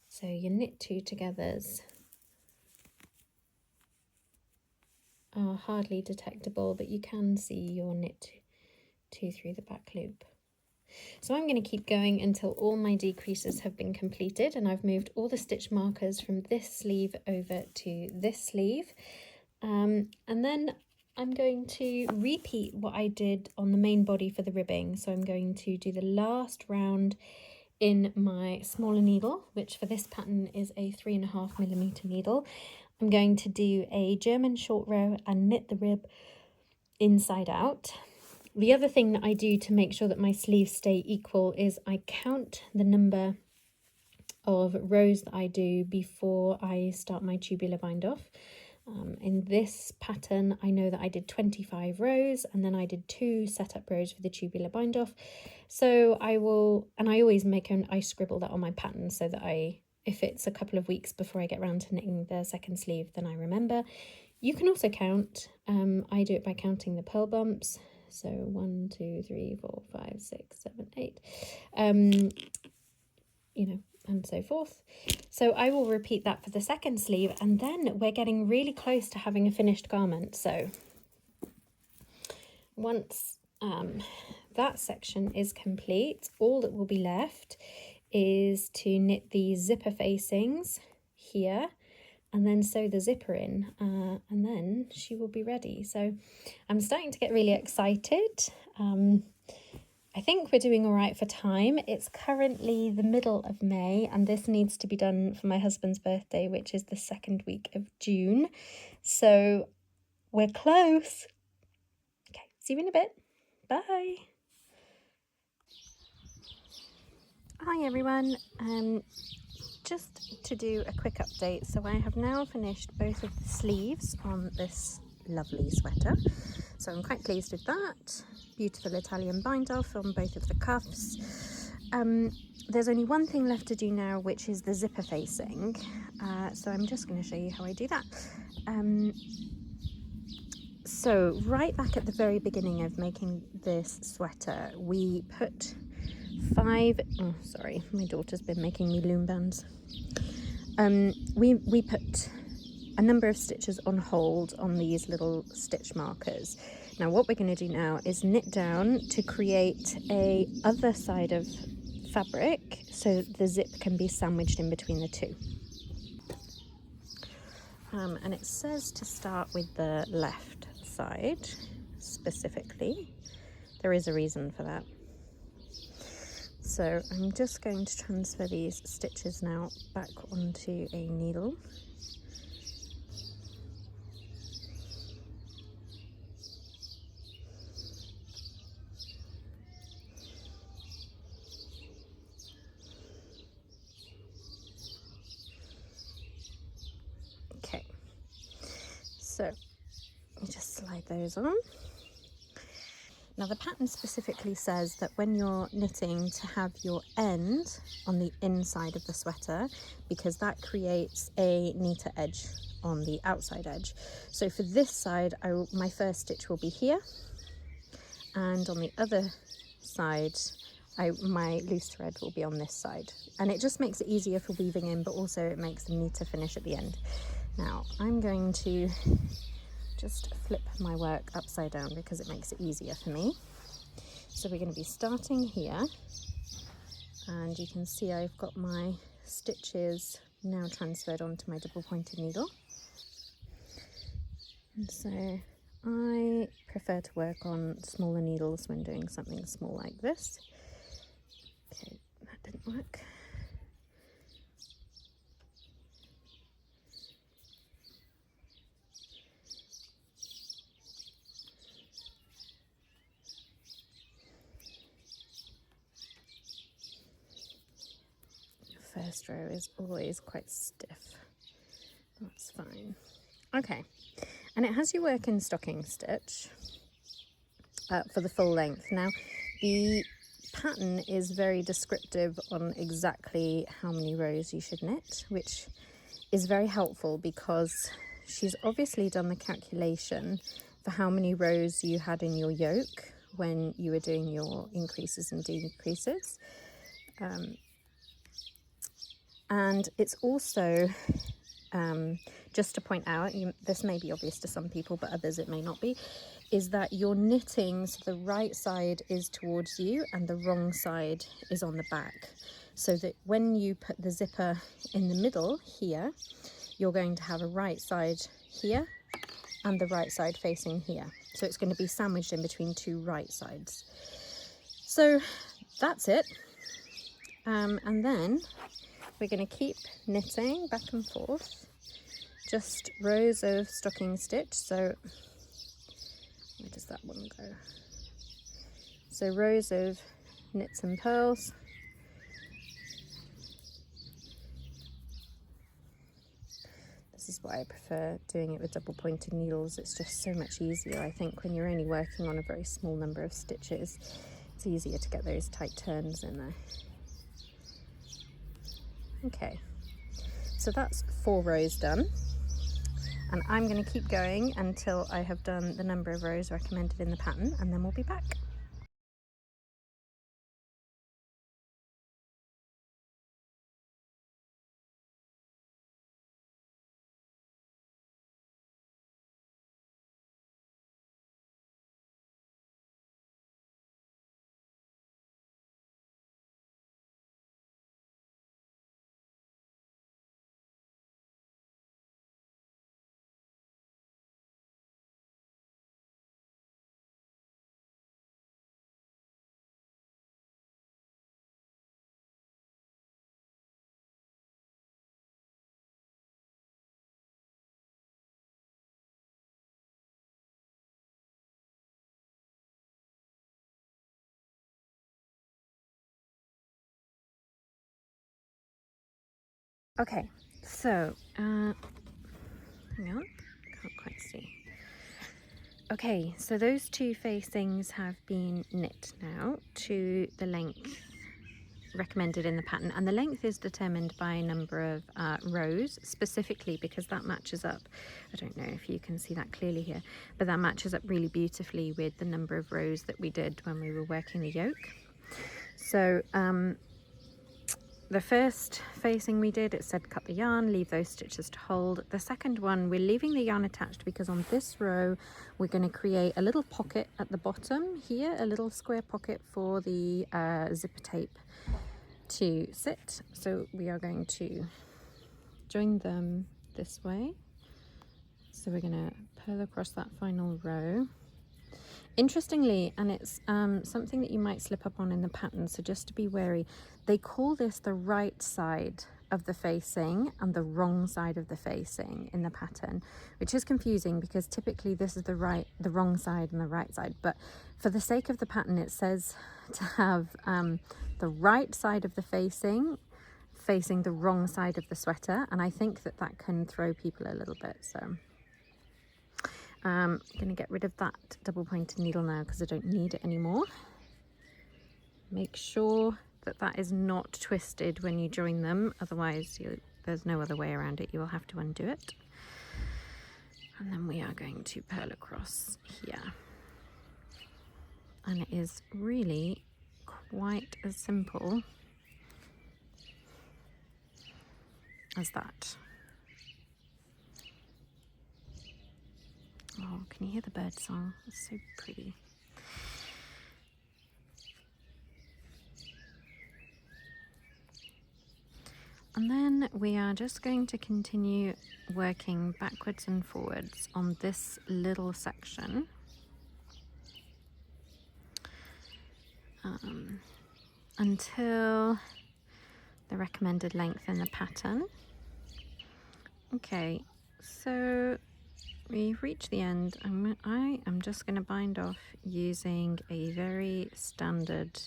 So your knit two togethers are hardly detectable, but you can see your knit two through the back loop. So I'm going to keep going until all my decreases have been completed, and I've moved all the stitch markers from this sleeve over to this sleeve, and then I'm going to repeat what I did on the main body for the ribbing. So I'm going to do the last round in my smaller needle, which for this pattern is a 3.5mm needle. I'm going to do a German short row and knit the rib inside out. The other thing that I do to make sure that my sleeves stay equal is I count the number of rows that I do before I start my tubular bind off. In this pattern, I know that I did 25 rows, and then I did 2 setup rows for the tubular bind off. So I always I scribble that on my pattern so that if it's a couple of weeks before I get around to knitting the second sleeve, then I remember. You can also count. I do it by counting the purl bumps. So 1, 2, 3, 4, 5, 6, 7, 8. And so forth. So I will repeat that for the second sleeve, and then we're getting really close to having a finished garment. So once that section is complete, all that will be left is to knit the zipper facings here, and then sew the zipper in, and then she will be ready. So I'm starting to get really excited. I think we're doing all right for time. It's currently the middle of May, and this needs to be done for my husband's birthday, which is the 2nd week of June. So we're close. See you in a bit. Bye. Hi everyone. Just to do a quick update. So I have now finished both of the sleeves on this lovely sweater. So I'm quite pleased with that. Beautiful Italian bind off on both of the cuffs. There's only one thing left to do now, which is the zipper facing. So I'm just going to show you how I do that. So right back at the very beginning of making this sweater, we put oh sorry, my daughter's been making me loom bands. We put a number of stitches on hold on these little stitch markers. Now what we're going to do now is knit down to create a other side of fabric so the zip can be sandwiched in between the two. And it says to start with the left side specifically. There is a reason for that. So I'm just going to transfer these stitches now back onto a needle. Okay, so you just slide those on. Now the pattern specifically says that when you're knitting to have your end on the inside of the sweater, because that creates a neater edge on the outside edge. So for this side, my first stitch will be here, and on the other side, my loose thread will be on this side. And it just makes it easier for weaving in, but also it makes a neater finish at the end. Now I'm going to just flip my work upside down because it makes it easier for me. So we're going to be starting here, and you can see I've got my stitches now transferred onto my double pointed needle. And so I prefer to work on smaller needles when doing something small like this. Okay, that didn't work. First row is always quite stiff. That's fine. Okay, and it has your working stocking stitch for the full length. Now the pattern is very descriptive on exactly how many rows you should knit, which is very helpful because she's obviously done the calculation for how many rows you had in your yoke when you were doing your increases and decreases. And it's also, just to point out, this may be obvious to some people, but others it may not be, is that you're knitting so the right side is towards you and the wrong side is on the back. So that when you put the zipper in the middle here, you're going to have a right side here and the right side facing here. So it's going to be sandwiched in between two right sides. So that's it. And then we're going to keep knitting back and forth, just rows of stocking stitch. So where does that one go? So rows of knits and purls. This is why I prefer doing it with double pointed needles. It's just so much easier, I think, when you're only working on a very small number of stitches. It's easier to get those tight turns in there. Okay, so that's 4 rows done, and I'm going to keep going until I have done the number of rows recommended in the pattern, and then we'll be back. Okay, so hang on, can't quite see. Okay, so those two facings have been knit now to the length recommended in the pattern, and the length is determined by a number of rows, specifically because that matches up, I don't know if you can see that clearly here, but that matches up really beautifully with the number of rows that we did when we were working the yoke. So the first facing we did, it said cut the yarn, leave those stitches to hold. The second one, we're leaving the yarn attached because on this row we're going to create a little pocket at the bottom here, a little square pocket for the zipper tape to sit. So we are going to join them this way. So we're going to purl across that final row. Interestingly, and it's something that you might slip up on in the pattern, so just to be wary, they call this the right side of the facing and the wrong side of the facing in the pattern, which is confusing because typically this is the wrong side and the right side, but for the sake of the pattern it says to have the right side of the facing facing the wrong side of the sweater, and I think that that can throw people a little bit. So I'm going to get rid of that double pointed needle now because I don't need it anymore. Make sure that that is not twisted when you join them, otherwise there's no other way around it, you will have to undo it. And then we are going to purl across here, and it is really quite as simple as that. Oh, can you hear the bird song? It's so pretty. And then we are just going to continue working backwards and forwards on this little section until the recommended length in the pattern. Okay, so we've reached the end. I am just going to bind off using a very standard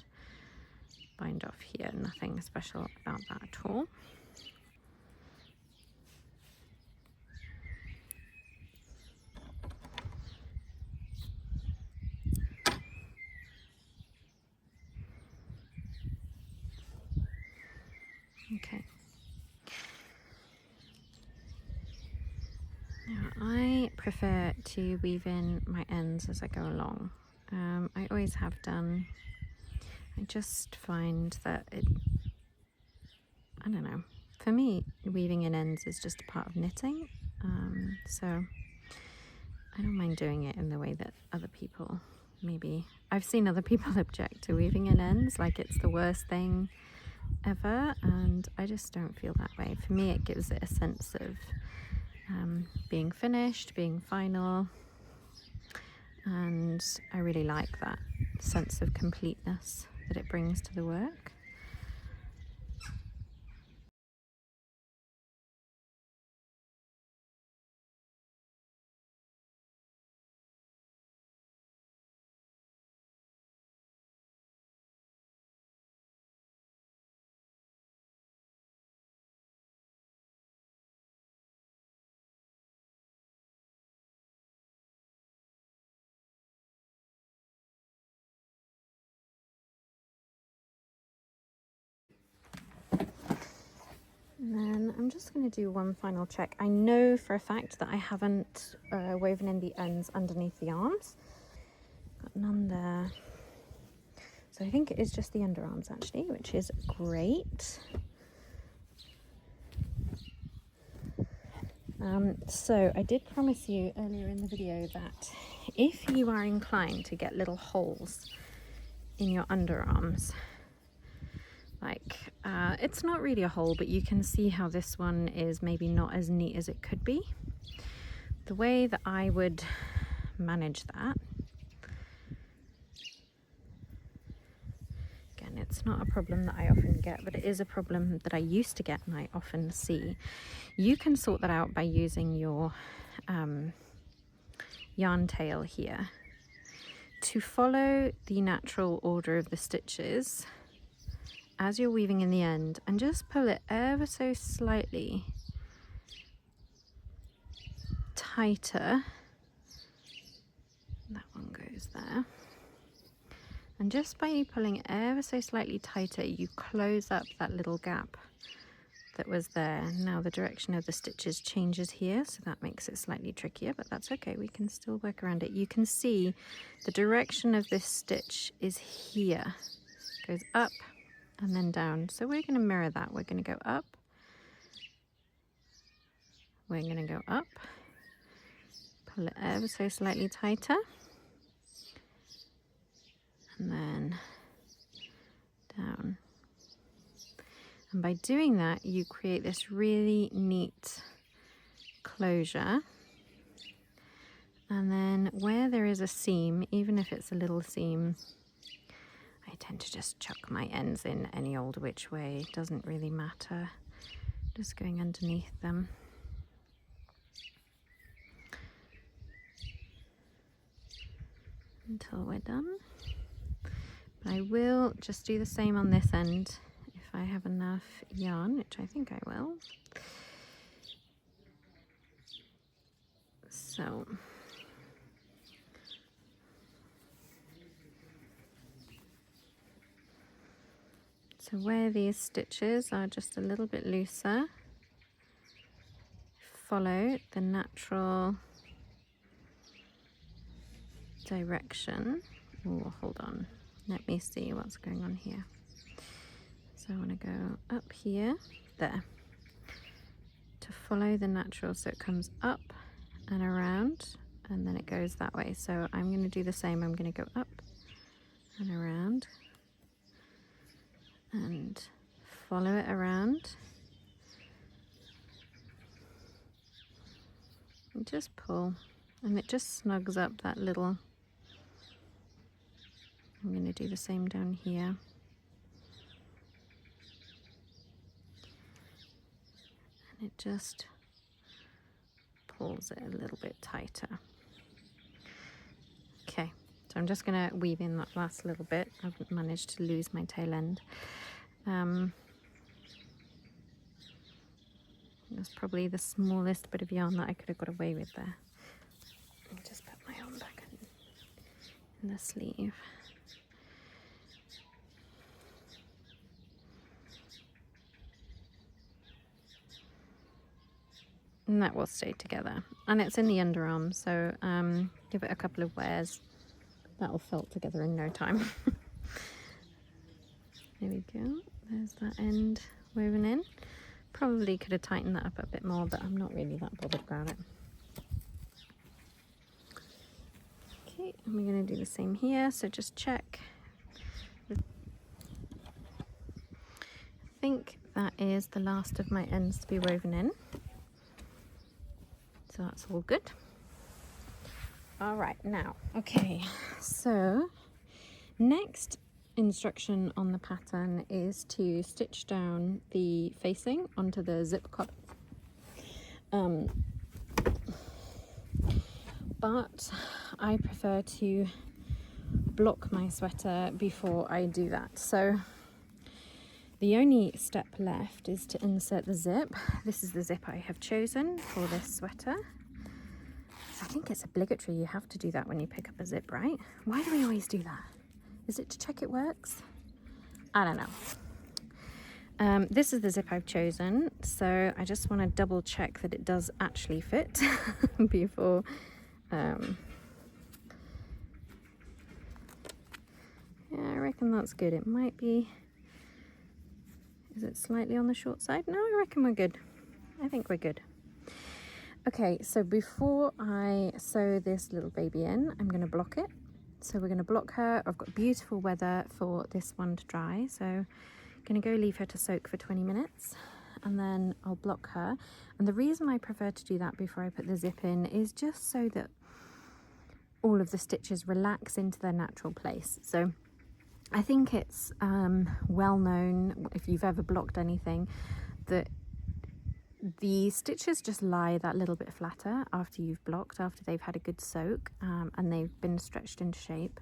bind off here, nothing special about that at all. Okay. Now I prefer to weave in my ends as I go along. I always have done. I just find that I don't know, for me weaving in ends is just a part of knitting, so I don't mind doing it in the way that other people maybe, I've seen other people object to weaving in ends like it's the worst thing ever, and I just don't feel that way. For me it gives it a sense of being finished, being final, and I really like that sense of completeness that it brings to the work. And then I'm just going to do one final check. I know for a fact that I haven't woven in the ends underneath the arms. Got none there. So I think it is just the underarms actually, which is great. So I did promise you earlier in the video that if you are inclined to get little holes in your underarms, like it's not really a hole, but you can see how this one is maybe not as neat as it could be. The way that I would manage that, again, it's not a problem that I often get, but it is a problem that I used to get and I often see. You can sort that out by using your yarn tail here to follow the natural order of the stitches as you're weaving in the end and just pull it ever so slightly tighter. That one goes there. And just by you pulling it ever so slightly tighter, you close up that little gap that was there. Now the direction of the stitches changes here, so that makes it slightly trickier, but that's okay, we can still work around it. You can see the direction of this stitch is here. It goes up and then down. So we're going to mirror that. We're going to go up. We're going to go up. Pull it ever so slightly tighter. And then down. And by doing that, you create this really neat closure. And then where there is a seam, even if it's a little seam, I tend to just chuck my ends in any old which way. It doesn't really matter. Just going underneath them. Until we're done. But I will just do the same on this end if I have enough yarn, which I think I will. So where these stitches are just a little bit looser, follow the natural direction. Oh, hold on. Let me see what's going on here. So I want to go up here, there, to follow the natural, so it comes up and around, and then it goes that way. So I'm going to do the same. I'm going to go up and around and follow it around and just pull, and it just snugs up that little. I'm going to do the same down here. And it just pulls it a little bit tighter. Okay, so I'm just going to weave in that last little bit. I've managed to lose my tail end. That's probably the smallest bit of yarn that I could have got away with there. Let me just put my arm back in the sleeve. And that will stay together, and it's in the underarm, so give it a couple of wears. That'll felt together in no time. There we go, there's that end woven in. Probably could have tightened that up a bit more, but I'm not really that bothered about it. Okay, and we're going to do the same here, so just check. I think that is the last of my ends to be woven in. So that's all good. All right, now, okay, so next instruction on the pattern is to stitch down the facing onto the zip collar. But I prefer to block my sweater before I do that. So the only step left is to insert the zip. This is the zip I have chosen for this sweater. I think it's obligatory, you have to do that when you pick up a zip, right? Why do we always do that? Is it to check it works? I don't know. This is the zip I've chosen, so I just want to double check that it does actually fit before... yeah, I reckon that's good. It might be... Is it slightly on the short side? No, I reckon we're good. I think we're good. Okay, so before I sew this little baby in, I'm going to block it. So we're going to block her. I've got beautiful weather for this one to dry, so I'm going to go leave her to soak for 20 minutes and then I'll block her. And the reason I prefer to do that before I put the zip in is just so that all of the stitches relax into their natural place. So I think it's well known, if you've ever blocked anything, that the stitches just lie that little bit flatter after you've blocked, after they've had a good soak and they've been stretched into shape.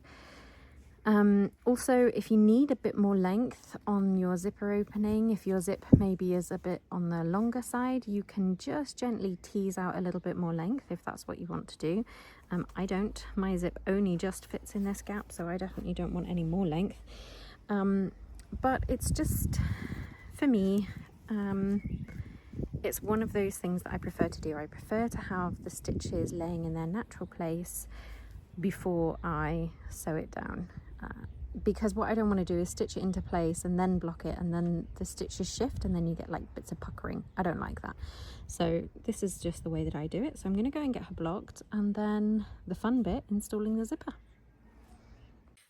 Also, if you need a bit more length on your zipper opening, if your zip maybe is a bit on the longer side, you can just gently tease out a little bit more length if that's what you want to do. I don't. My zip only just fits in this gap, so I definitely don't want any more length. But it's just, for me, it's one of those things that I prefer to do. I prefer to have the stitches laying in their natural place before I sew it down, because what I don't want to do is stitch it into place and then block it, and then the stitches shift and then you get like bits of puckering. I don't like that. So this is just the way that I do it. So I'm going to go and get her blocked, and then the fun bit, installing the zipper.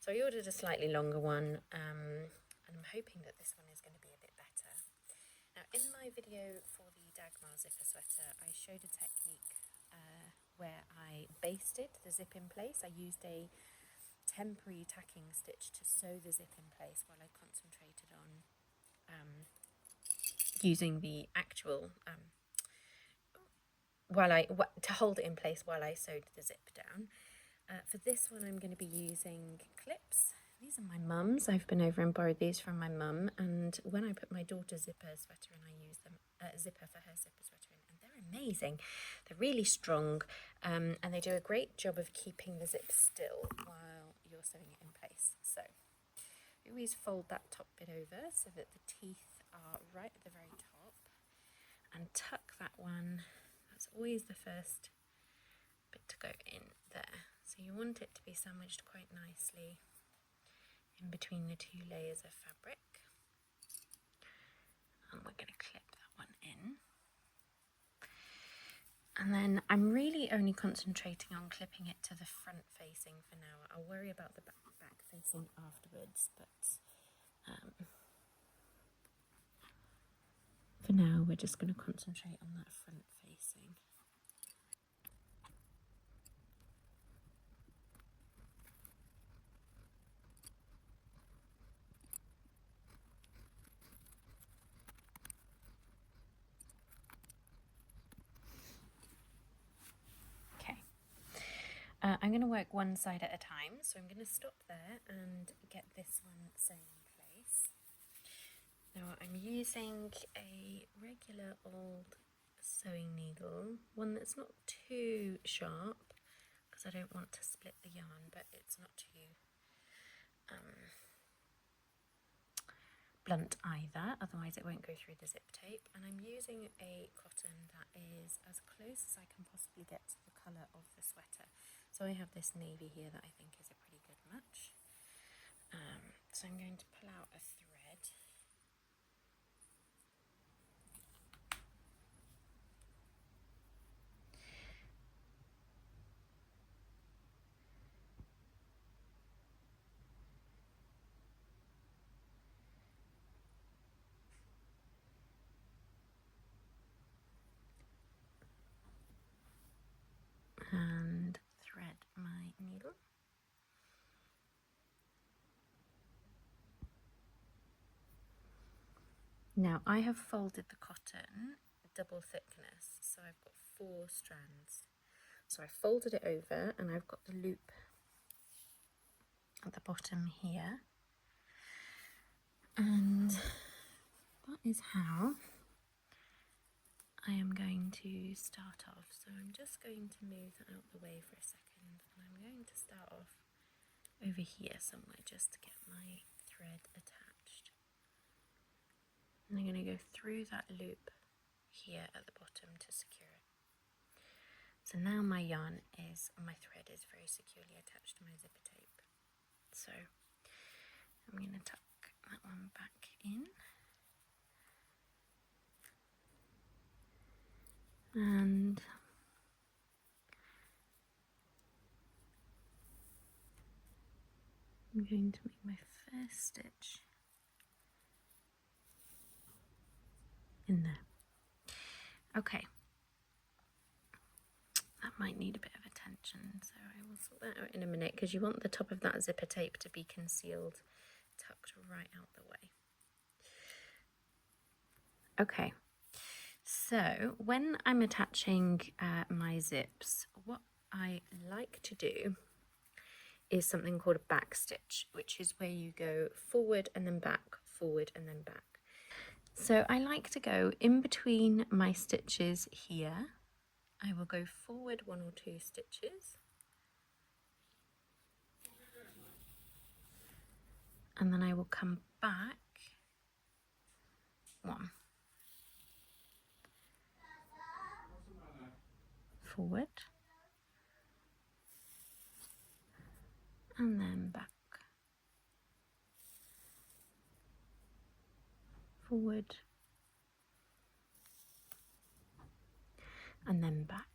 So I ordered a slightly longer one, and I'm hoping that this one is going to be a bit better. Now, in my video for the Dagmar zipper sweater, I showed a technique where I basted the zip in place. I used a temporary tacking stitch to sew the zip in place while I concentrated on using the actual to hold it in place while I sewed the zip down. For this one, I'm going to be using clips. These are my mum's. I've been over and borrowed these from my mum, and when I put my daughter's zipper sweater in, I use them zipper for her zipper sweater in, and they're amazing. They're really strong, and they do a great job of keeping the zip still while you're sewing it in place. So we always fold that top bit over so that the teeth are right at the very top, and tuck that one. That's always the first bit to go in there. So you want it to be sandwiched quite nicely in between the two layers of fabric. And we're going to clip that one in. And then I'm really only concentrating on clipping it to the front facing for now. I'll worry about the back facing afterwards, but for now we're just going to concentrate on that front facing. I'm going to work one side at a time, so I'm going to stop there and get this one sewn in place. Now I'm using a regular old sewing needle, one that's not too sharp because I don't want to split the yarn, but it's not too blunt either, otherwise it won't go through the zip tape. And I'm using a cotton that is as close as I can possibly get to the colour of the sweater. So I have this navy here that I think is a pretty good match. So I'm going to pull out a thread. And thread my needle. Now I have folded the cotton double thickness, so I've got 4 strands. So I folded it over and I've got the loop at the bottom here, and that is how I am going to start off. So I'm just going to move that out the way for a second, and I'm going to start off over here somewhere just to get my thread attached. And I'm going to go through that loop here at the bottom to secure it. So now my thread is very securely attached to my zipper tape. So I'm going to tuck that one back in. And I'm going to make my first stitch in there. Okay, that might need a bit of attention, so I will sort that out in a minute, because you want the top of that zipper tape to be concealed, tucked right out the way. Okay, so when I'm attaching my zips, what I like to do is something called a back stitch, which is where you go forward and then back, forward and then back. So I like to go in between my stitches here. I will go forward 1 or 2 stitches. And then I will come back 1. Forward. And then back. Forward. And then back.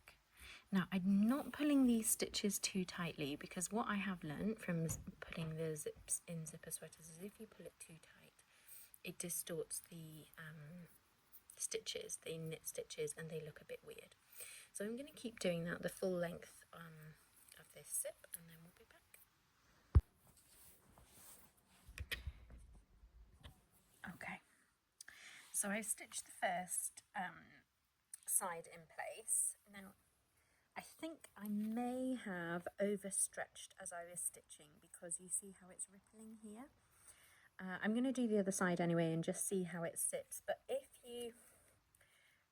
Now I'm not pulling these stitches too tightly, because what I have learnt from putting the zips in zipper sweaters is if you pull it too tight, it distorts the stitches, the knit stitches, and they look a bit weird. So I'm going to keep doing that the full length of this zip, and then we'll be back. Okay, so I've stitched the first side in place. Now I think I may have overstretched as I was stitching, because you see how it's rippling here. I'm going to do the other side anyway and just see how it sits, but if you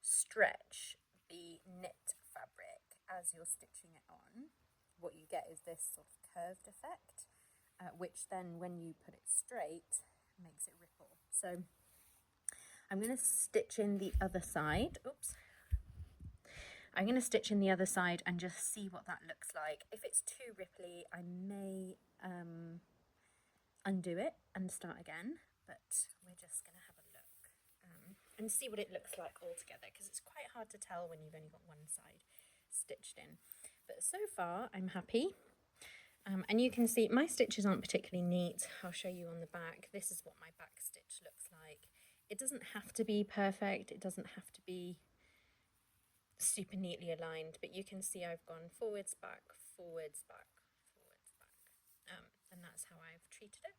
stretch the knit fabric as you're stitching it on, what you get is this sort of curved effect, which then when you put it straight makes it ripple. So I'm going to stitch in the other side. Oops. I'm going to stitch in the other side and just see what that looks like. If it's too ripply, I may undo it and start again, but we're just going to have a look and see what it looks like all together, because it's quite hard to tell when you've only got one side stitched in. But so far I'm happy, and you can see my stitches aren't particularly neat. I'll show you on the back. This is what my back stitch looks like. It doesn't have to be perfect, it doesn't have to be super neatly aligned, but you can see I've gone forwards, back, forwards, back, forwards, back, and that's how I've treated it.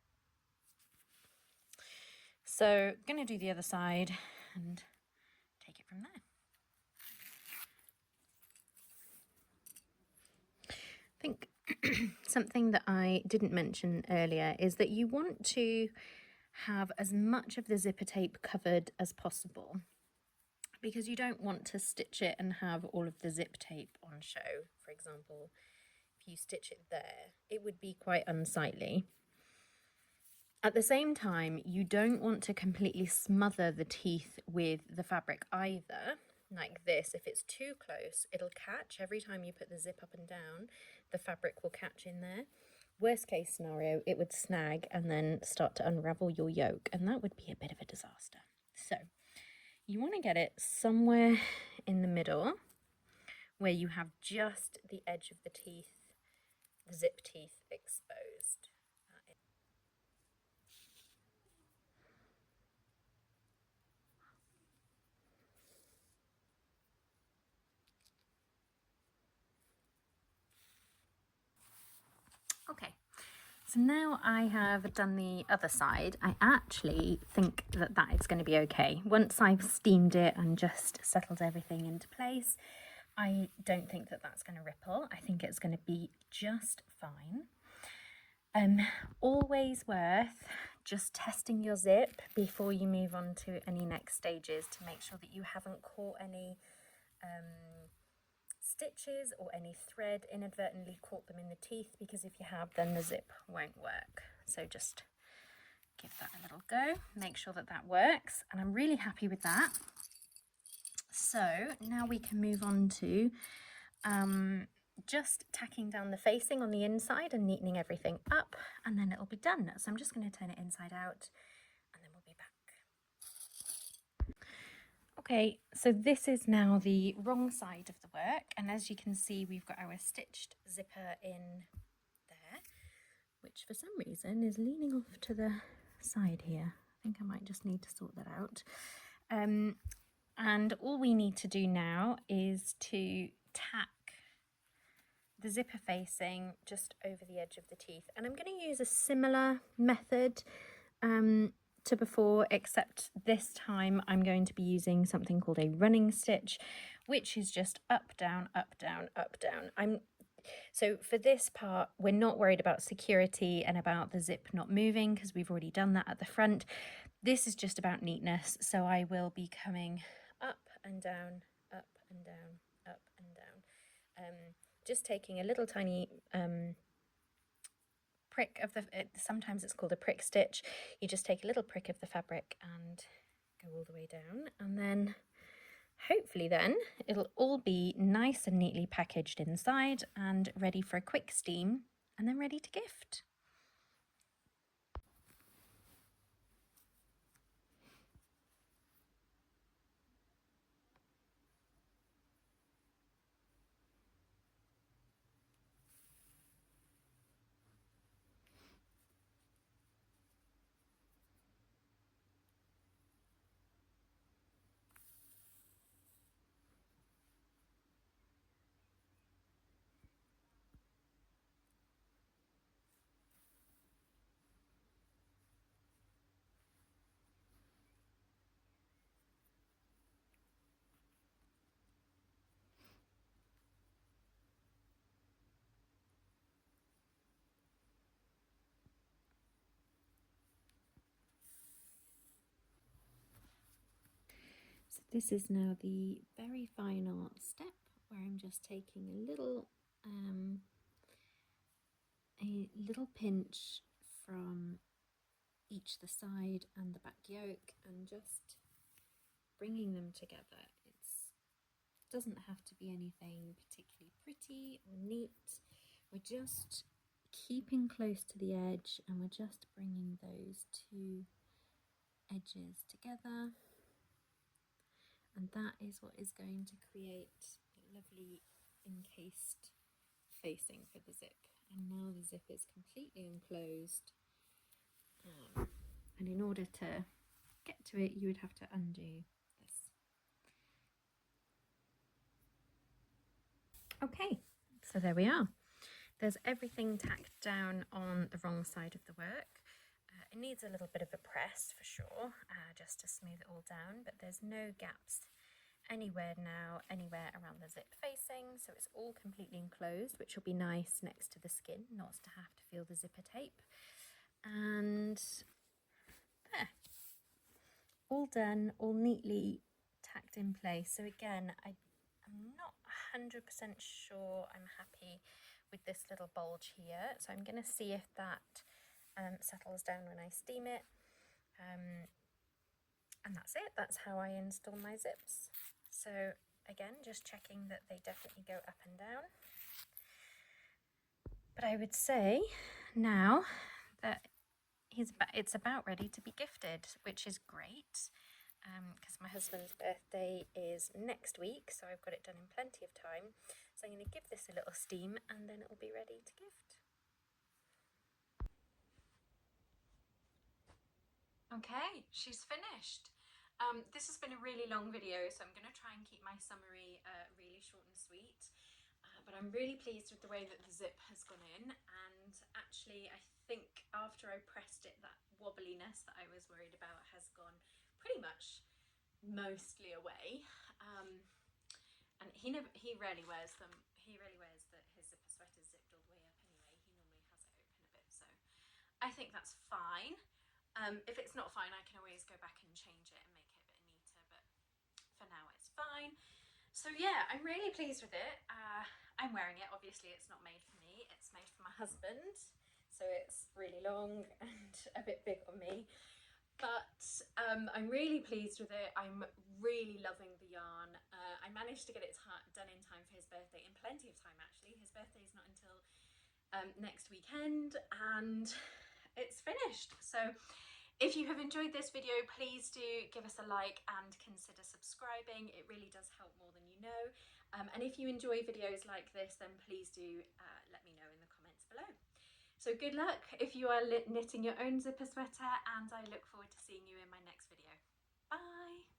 So I'm going to do the other side and take it from there. I think something that I didn't mention earlier is that you want to have as much of the zipper tape covered as possible, because you don't want to stitch it and have all of the zip tape on show. For example, if you stitch it there, it would be quite unsightly. At the same time, you don't want to completely smother the teeth with the fabric either, like this. If it's too close, it'll catch. Every time you put the zip up and down, the fabric will catch in there. Worst case scenario, it would snag and then start to unravel your yoke, and that would be a bit of a disaster. So you want to get it somewhere in the middle where you have just the edge of the teeth, the zip teeth exposed. Okay, so now I have done the other side. I actually think that that is going to be okay. Once I've steamed it and just settled everything into place, I don't think that that's going to ripple. I think it's going to be just fine. Always worth just testing your zip before you move on to any next stages to make sure that you haven't caught any stitches or any thread, inadvertently caught them in the teeth, because if you have, then the zip won't work. So just give that a little go, make sure that that works, and I'm really happy with that. So now we can move on to just tacking down the facing on the inside and neatening everything up, and then it'll be done. So I'm just going to turn it inside out and then we'll be back. Okay, so this is now the wrong side of the work, and as you can see, we've got our stitched zipper in there, which for some reason is leaning off to the side here. I think I might just need to sort that out. And all we need to do now is to tack the zipper facing just over the edge of the teeth, and I'm going to use a similar method to before, except this time I'm going to be using something called a running stitch, which is just up, down, up, down, up, down. I'm So for this part, we're not worried about security and about the zip not moving because we've already done that at the front. This is just about neatness. So I will be coming up and down, up and down, up and down. Just taking a little tiny prick of the, sometimes it's called a prick stitch. You just take a little prick of the fabric and go all the way down, and then hopefully then it'll all be nice and neatly packaged inside and ready for a quick steam and then ready to gift. So this is now the very final step where I'm just taking a little pinch from each the side and the back yoke and just bringing them together. It doesn't have to be anything particularly pretty or neat. We're just keeping close to the edge and we're just bringing those two edges together, and that is what is going to create a lovely encased facing for the zip. And now the zip is completely enclosed, and in order to get to it you would have to undo this. Okay, so there we are. There's everything tacked down on the wrong side of the work. It needs a little bit of a press for sure, just to smooth it all down, but there's no gaps anywhere around the zip facing, so it's all completely enclosed, which will be nice next to the skin, not to have to feel the zipper tape. And there, all done, all neatly tacked in place. So again, I'm not 100% sure I'm happy with this little bulge here, so I'm going to see if that settles down when I steam it. And that's it, that's how I install my zips. So again, just checking that they definitely go up and down. But I would say now that it's about ready to be gifted, which is great, because my husband's birthday is next week, so I've got it done in plenty of time. So I'm going to give this a little steam and then it will be ready to gift. Okay, she's finished. This has been a really long video, so I'm going to try and keep my summary really short and sweet. But I'm really pleased with the way that the zip has gone in, and actually I think after I pressed it, that wobbliness that I was worried about has gone pretty much mostly away. And he rarely wears them. He rarely wears his zipper sweaters zipped all the way up anyway. He normally has it open a bit, so I think that's fine. If it's not fine, I can always go back and change it and make it a bit neater, but for now it's fine. So yeah, I'm really pleased with it. I'm wearing it, obviously it's not made for me, it's made for my husband, so it's really long and a bit big on me. But I'm really pleased with it. I'm really loving the yarn. I managed to get it done in time for his birthday, in plenty of time actually. His birthday is not until next weekend, and it's finished. So if you have enjoyed this video, please do give us a like and consider subscribing. It really does help more than you know. And if you enjoy videos like this, then please do let me know in the comments below. So good luck if you are knitting your own zipper sweater, and I look forward to seeing you in my next video. Bye!